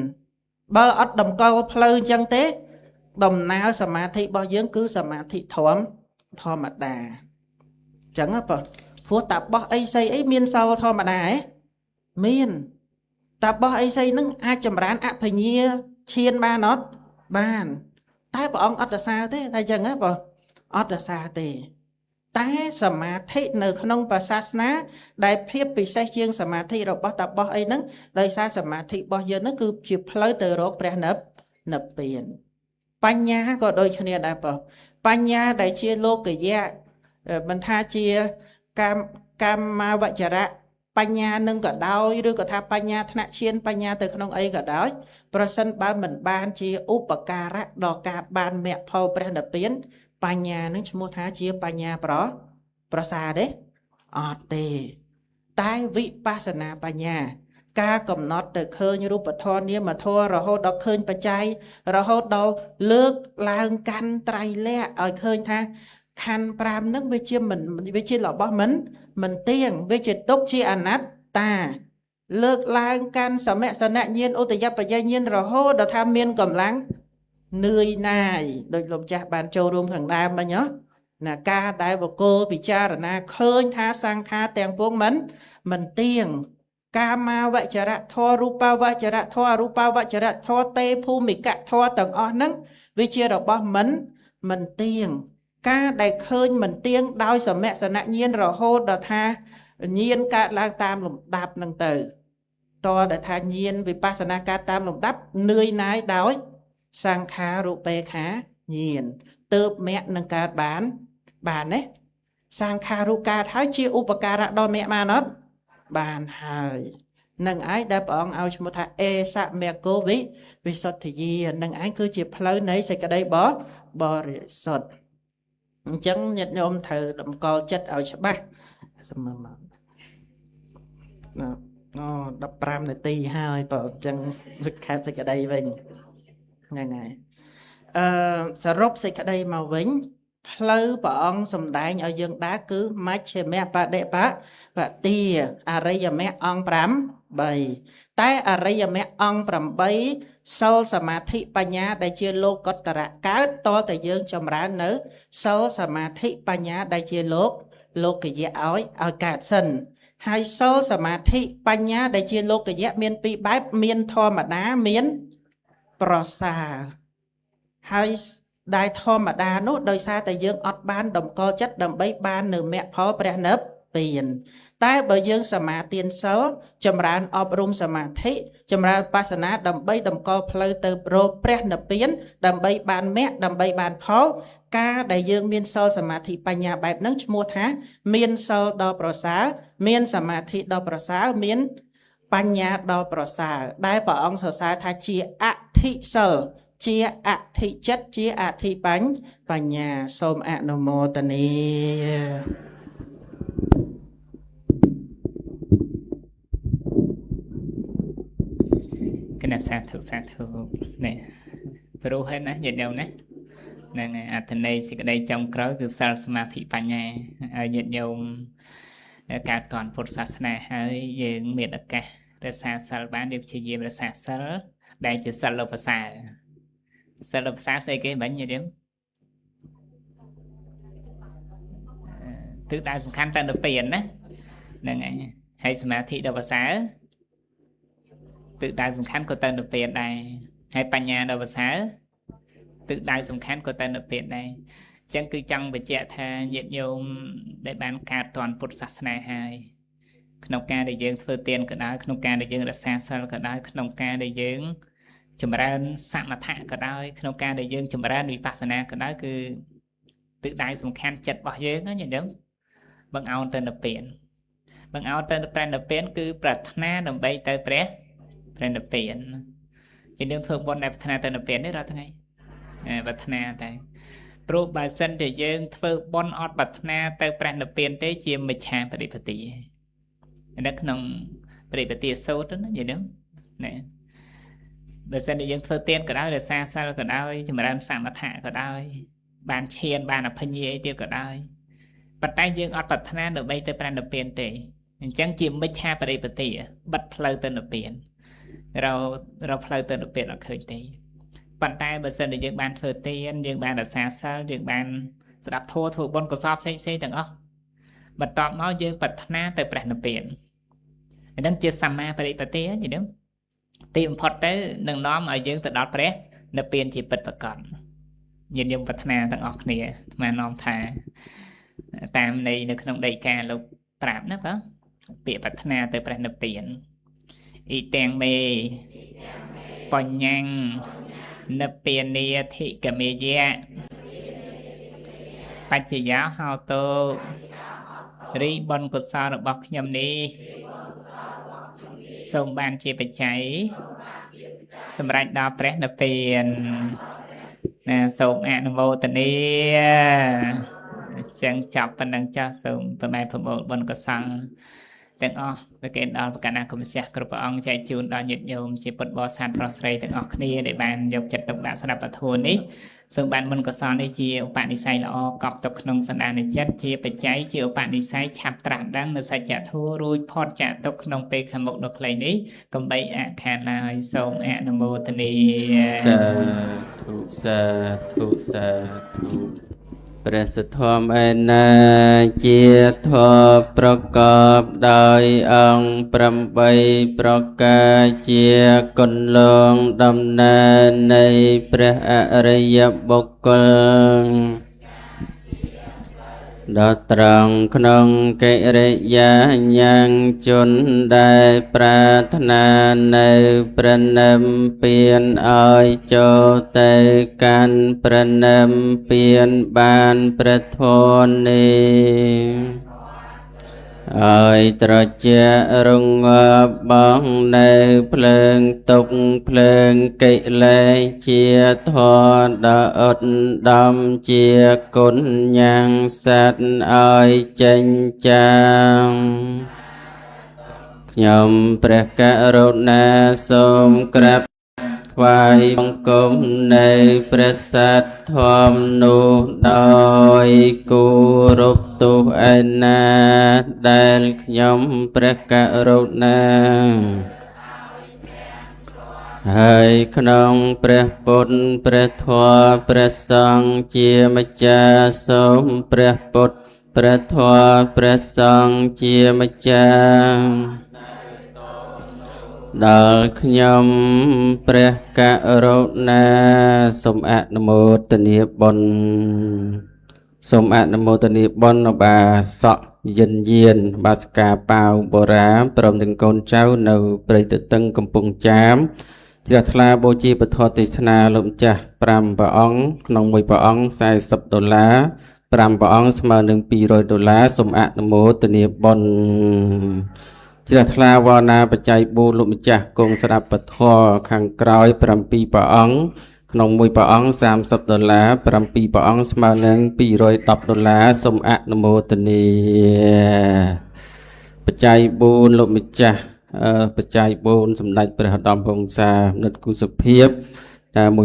បើអត់តម្កល់ផ្លូវអញ្ចឹងទេដំណើរសមាធិរបស់យើងគឺសមាធិធម្មតាអញ្ចឹងបងព្រោះតាបោះអីស្អីអីមានសិលធម្មតាហ៎មានតាបោះអីស្អីហ្នឹងអាចចម្រើនអភិញ្ញាឈានបានអត់បានតែព្រះអង្គអត់សរសើរទេតែអញ្ចឹងហ៎បងអត់សរសើរទេតែសមាធិនៅក្នុងព្រះសាសនាដែលភាពពិសេសជាងសមាធិរបស់តាបោះអីហ្នឹងដោយសារសមាធិរបស់យើងហ្នឹងគឺជាផ្លូវទៅរកព្រះនិព្វានបញ្ញាក៏ដូចគ្នាដែរបងបញ្ញាដែលជាលោកយៈមិនថាជាកម្មមាវចរៈបញ្ញានឹងក៏ដោយឬក៏ថាបញ្ញាថ្នាក់ឈានបញ្ញាទៅក្នុងអីក៏ដោយប្រសិនបើមិនបានជាឧបការៈដល់ការបានមគ្គផលព្រះនិព្វានបញ្ញានឹងឈ្មោះថាជាបញ្ញាប្រសើរទេអត់ទេតែវិបស្សនាបញ្ញាការកំណត់ទៅឃើញរូបធម៌នាមធម៌រហូតដល់ឃើញបច្ច័យរហូតដល់លើកឡើងកាន់ត្រៃលក្ខឲ្យឃើញថាខណ្ឌ5ហ្នឹងវាជារបស់មិនទៀងវាជាទុកជាអនត្តាលើកឡើងកាន់សមសនញ្ញាណឧទយបច្ច័យញ្ញាណរហូតដល់ថាមានកម្លាំង នឿយណាយដូចលោកចាស់បានចូលរួមខាងដើមមិញហ៎ណាការដែលបុគ្គលពិចារណាឃើញថាសង្ខារទាំងពួងមិនទៀងកាមាវចរៈធម៌រូបាវចរៈធម៌អរូបាវចរៈធម៌ទេភូមិកៈធម៌ទាំងអស់ហ្នឹងវាជារបស់មិនទៀងការដែលឃើញមិនទៀងដោយសមសនញ្ញាណរហូតដល់ថាញាណកើតឡើងតាមលំដាប់ហ្នឹងទៅតដែលថាញាណវិបស្សនាកើតតាមលំដាប់នឿយណាយដោយសង្ខាររូបេខាញាណទើបមគ្គនឹងកើតបានណាសង្ខាររូបកើតហើយជាឧបការៈដល់មគ្គបានអត់បានហើយនឹងឯងដែលព្រះអង្គឲ្យឈ្មោះថាអេសមគ្គវិសុទ្ធិយានឹងឯងគឺជាផ្លូវនៃសេចក្តីបរិសុទ្ធអញ្ចឹងញាតិញោមត្រូវតម្កល់ចិត្តឲ្យច្បាស់សម្រាប់មក15នាទីហើយបើអញ្ចឹងសិក្សាសេចក្តីវិញហ្នឹងហើយសរុបសេចក្តីមកវិញផ្លូវព្រះអង្គសំដែងឲ្យយើងដើរគឺមជ្ឈិមបដិបទាអរិយមគ្គអង្គ8តែអរិយមគ្គអង្គ8សិលសមាធិបញ្ញាដែលជាលោកុត្តរៈកើតតតែយើងចម្រើននៅសិលសមាធិបញ្ញាដែលជាលោកយៈឲ្យកើតសិនហើយសិលសមាធិបញ្ញាដែលជាលោកយៈមានពីរបែបមានធម្មតាមានប្រសើរហើយដែលធម្មតានោះដោយសារតែយើងអត់បានតម្កល់ចិត្តដើម្បីបាននៅមគ្គផលព្រះនិព្វានតែបើយើងសមាទានសិលចម្រើនអប់រំសមាធិចម្រើនបស្សនាដើម្បីតម្កល់ផ្លូវទៅរកព្រះនិព្វានដើម្បីបានមគ្គដើម្បីបានផលការដែលយើងមានសិលសមាធិបញ្ញាបែបហ្នឹងឈ្មោះថាមានសិលដ៏ប្រសើរមានសមាធិដ៏ប្រសើរមានបញ្ញាដ៏ប្រសើរដែលព្រះអង្គសរសើរថាជាអធិសិលជាអធិចិត្តជាអធិបញ្ញាសូមអនុមោទនាគណៈសាធុនេះព្រោះហ្នឹងណាញាតិញោមណាហ្នឹងអត្ថន័យសេចក្តីចុងក្រោយគឺសិលសមាធិបញ្ញាឲ្យញាតិញោមកើតតនពុទ្ធសាសនាហើយយើងមានឱកាសរក្សាសិលបានយើងព្យាយាមរក្សាសិលដែលជាសិលឧបសាសិលឧបសាស្អីគេមិញញាតិញោមទិសដៅសំខាន់ទៅនៅពេលណាហ្នឹងហើយសមាធិដល់ប្រសើរទិសដៅសំខាន់ក៏ទៅនៅពេលដែរហើយបញ្ញាដល់ប្រសើរទិសដៅសំខាន់ក៏ទៅនៅពេលដែរអញ្ចឹងគឺចង់បញ្ជាក់ថាញាតិញោមដែលបានកើតតនពុទ្ធសាសនាហើយក្នុងការដែលយើងធ្វើទានក៏ដោយក្នុងការដែលយើងរក្សាសិលក៏ដោយក្នុងការដែលយើងចម្រើនសមថៈក៏ដោយក្នុងការដែលយើងចម្រើនវិបស្សនាក៏ដោយគឺទិសដៅសំខាន់ចិត្តរបស់យើងណាញាតិញោមបង្អោនទៅនិព្វានបង្អោនទៅព្រះនិព្វានគឺប្រាថ្នាដើម្បីទៅព្រះនិព្វានជាយើងធ្វើបុណ្យដែលប្រាថ្នាទៅនិព្វាននេះរាល់ថ្ងៃប្រាថ្នាតែព្រោះបើសិនជាយើងធ្វើបុណ្យអត់ប្រាថ្នាទៅព្រះនិព្វានទេជាមិច្ឆាបរិបទានៅក្នុងបរិបទាសូត្រណាញាតិញោមណាបើសិនជាយើងធ្វើទានក៏ដោយរក្សាសិលក៏ដោយចម្រើនសមថៈក៏ដោយបានឈានបានអភិញ្ញាអីទៀតក៏ដោយប៉ុន្តែយើងអត់ប្រាថ្នាដើម្បីទៅព្រះនិព្វានទេអញ្ចឹងជាមិច្ឆាបរិបទាបិទផ្លូវទៅនិព្វានเราផ្លូវទៅនិព្វានអត់ឃើញទេប៉ុន្តែបើសិនជាយើងបានធ្វើទានយើងបានរក្សាសិលយើងបានស្ដាប់ធម៌ធ្វើបុណ្យកុសលផ្សេងទាំងអស់បន្ទាប់មកយើងប្រាថ្នាទៅព្រះនិព្វានអាហ្នឹងជាសម្មាបរិបទាយល់ទេទីបំផុតទៅនឹងនាំឲ្យយើងទៅដល់ព្រះនិព្វានជាពិតប្រាកដញាតិញោមប្រាថ្នាទាំងអស់គ្នាអាត្មានាំថាតាមន័យនៅក្នុងដីកាលោកប្រាប់ណាបងពាក្យប្រាថ្នាទៅព្រះនិព្វានអ៊ីទាំងមេបញ្ញੰនិព្វានាធិកមេយៈបច្ចយោហោតោរីបុណ្យកុសលរបស់ខ្ញុំនេះសូមបានជាបច្ច័យសម្រាប់ដល់ព្រះនិព្វានណាសូមអនុមោទនាចឹងចាប់ប៉ុណ្ណឹងចាស់សូមប្រម៉ែប្រមូលបុណ្យកុសល ទាំងអស់ប្រកេនដល់ប្រកាសណាគុំម្ចាស់គ្រប់ព្រះអង្គចែកជូនដល់ញាតិញោមជាពុទ្ធបរិស័ទប្រុសស្រីទាំងអស់គ្នាដែលបានយកចិត្តទុកដាក់ស្ដាប់ពធនេះសូមបានបុណ្យកុសលនេះជាឧបនិស្ស័យល្អកប់ទុកក្នុងសន្តានចិត្តជាបច្ច័យជាឧបនិស្ស័យឆាប់ត្រាស់ដឹងនៅសច្ចធម៌រួចផុតចាកទុកក្នុងពេលខាងមុខដ៏ខ្លីនេះកំបីអខានឡើយសូមអនុមោទនា សាធុសាធុសាធុព្រះសទ្ធមឯណាជាធម៌ប្រកបដោយអង្គ8ប្រការជាគន្លងដំណើរនៃព្រះអរិយបុគ្គលដល់ត្រង់ក្នុងកិរិយាយ៉ាងជនដែលប្រាថ្នានៅប្រណិមពៀនឲ្យចូលទៅកាន់ប្រណិមពៀនបានព្រះធម៌នេះឲ្យត្រជារងាប់បងនៅភ្លើងទុកភ្លើងកិលេសជាធម៌ដ៏ឧត្តមជាគុណយ៉ាងសត្វឲ្យចេញចាងខ្ញុំព្រះករុណាសូមក្រាបថ្វាយបង្គំនៅព្រះសត្វធម្មនោះដោយគោរពទូឯណាដែលខ្ញុំព្រះករុណាហើយក្នុងព្រះពុទ្ធព្រះធម៌ព្រះសង្ឃជាម្ចាស់សូមព្រះពុទ្ធព្រះធម៌ព្រះសង្ឃជាម្ចាស់ដល់ខ្ញុំព្រះករុណាសូមអនុមោទនាបុណ្យសូមអនុមោទនាបុណ្យបាសកយានបាសកាប៉ាវបូរាណព្រមទាំងកូនចៅនៅព្រៃទទឹងកំពង់ចាមជ្រះថ្លាបូជាពធទេសនាលោកម្ចាស់5ព្រះអង្គក្នុងមួយព្រះអង្គ$40 5ព្រះអង្គស្មើនឹង$200សូមអនុមោទនាបុណ្យជ្រះថ្លាវណ្ណាបច្ច័យ4លោកម្ចាស់គង់ស្ដាប់ពធខាងក្រោយ7ព្រះអង្គក្នុងមួយព្រះអង្គ$30 7ព្រះអង្គស្មើនឹង$210សូមអនុមោទនាបច្ច័យ4លោកម្ចាស់បច្ច័យ4សម្ដេចព្រះឧត្តមពង្សានិតគូសុភាព$100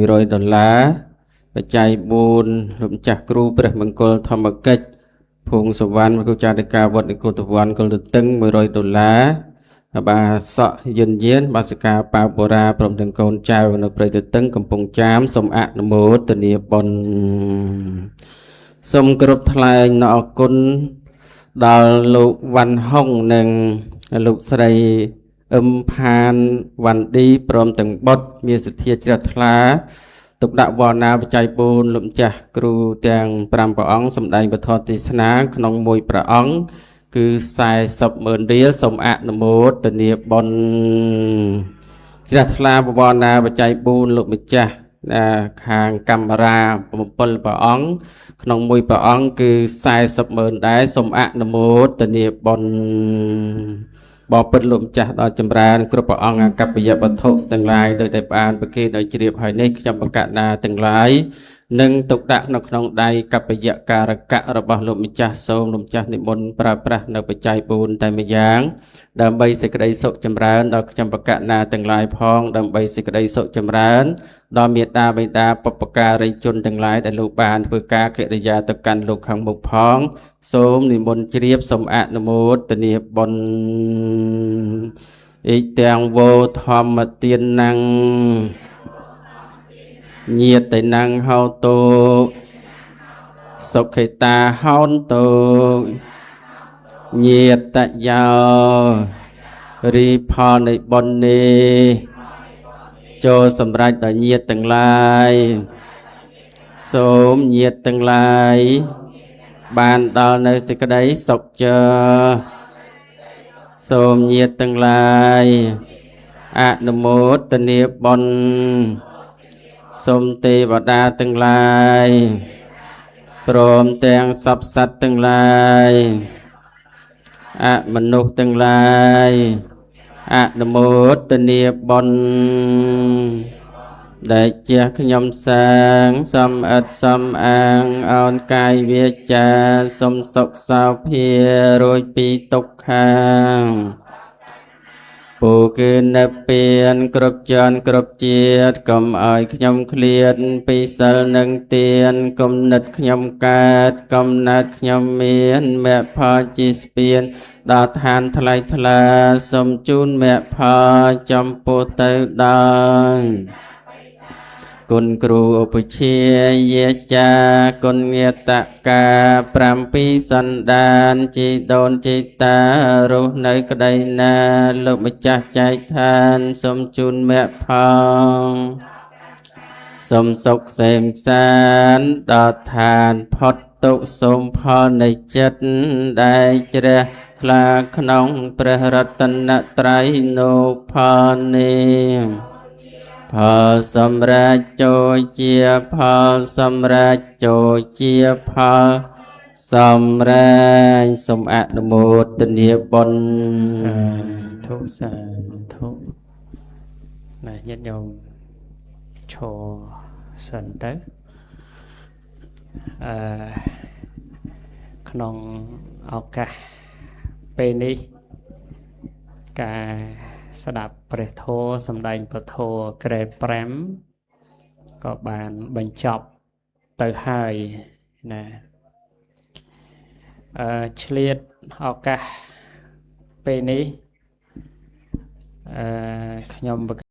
បច្ច័យ4លោកម្ចាស់គ្រូព្រះមង្គលធម្មកិច្ចភូមិសវណ្ណមគ្រូចារិកាវត្តនិគុតវ័នគលទទឹង$100បាសកយានបាសកាប៉ាវបូរាព្រមទាំងកូនចៅនៅព្រៃទទឹងកំពង់ចាមសូមអនុមោទនាបុណ្យសូមគោរពថ្លែងនូវអគុណដល់លោកវ៉ាន់ហុងនិងលោកស្រីអឹមផានវ៉ាន់ឌីព្រមទាំងបុត្រមានសទ្ធាជ្រះថ្លាទុកដាក់វណ្ណាបច្ច័យ4លោកម្ចាស់គ្រូទាំង5ព្រះអង្គសម្ដែងពធទេសនាក្នុងមួយព្រះអង្គគឺ$40,000រៀលសូមអនុមោទនាបុណ្យជ្រះថ្លាវណ្ណាបច្ច័យ4លោកម្ចាស់ខាងកាមេរ៉ា7ព្រះអង្គក្នុងមួយព្រះអង្គគឺ$40,000ដែរសូមអនុមោទនាបុណ្យបបិទ្ធលោកម្ចាស់ដល់ចម្រើនគ្រប់ព្រះអង្គអកប្បយវត្ថុទាំងឡាយដោយតែបានប្រគេនដោយជ្រាបហើយនេះខ្ញុំបកណាទាំងឡាយនឹងទុកដាក់នៅក្នុងដៃកប្បយការកៈរបស់លោកម្ចាស់សូមលោកម្ចាស់និមន្តប្រើប្រាស់នៅបច្ច័យ4តែម្យ៉ាងដើម្បីសេចក្តីសុខចម្រើនដល់ខ្ញុំបកណាទាំងឡាយផងដើម្បីសេចក្តីសុខចម្រើនដល់មេត្តាបិតាបុព្វការីជនទាំងឡាយដែលលោកបានធ្វើការកិរិយាទៅកាន់លោកខាងមុខផងសូមនិមន្តជ្រាបសូមអនុមោទនាបុណ្យអ៊ីទាំងវោធម្មទានណੰញាតេណੰហោតោសុខេតាហោនតោញាតយោរីផលនៃបុណ្យនេះចូលសម្រេចដល់ញាតទាំងឡាយសូមញាតទាំងឡាយបានដល់នៅសេចក្តីសុខចាសូមញាតទាំងឡាយអនុមោទនាបុណ្យសូមទេវតាទាំងឡាយព្រមទាំងសព្វសត្វទាំងឡាយអមនុស្សទាំងឡាយអនុមោទនាបុណ្យ ដែលជាខ្ញុំសាងសំអិតសំអាងអោនកាយវាចាសុំសុខសោភារួចពីទុក្ខាពូគឺនៅពៀនគ្រប់ជាន់គ្រប់ជាតិកុំឲ្យខ្ញុំឃ្លាតពីសិលនឹងទានគំនិតខ្ញុំកើតកំណត់ខ្ញុំមានមគ្គផលជាស្ពានដល់ឋានថ្លៃថ្លាសូមជូនមគ្គផលចំពោះទៅដល់គុណគ្រូឧបជាយាចាគុណញាតកា7សន្តានជីដូនជីតារស់នៅក្តីណាលោកម្ចាស់ចែកឋានសូមជូនមគ្គផលសូមសុខសេមសានដល់ឋានផុតទុក្ខសូមផលនៃចិត្តដែលជ្រះថ្លាក្នុងព្រះរតនត្រ័យនោះផលនេះផលសម្រាប់ចូលជាផលសម្រាប់ចូលជាផលសម្រាប់សូមអនុមោទនាបុណ្យសាធុណាញាតិញោមឈរសិនទៅក្នុងឱកាសពេលនេះការស្ដាប់ព្រះធម៌សម្ដែងពធក្រែ5ក៏បានបញ្ចប់ទៅហើយណាឆ្លៀតឱកាសពេលនេះខ្ញុំ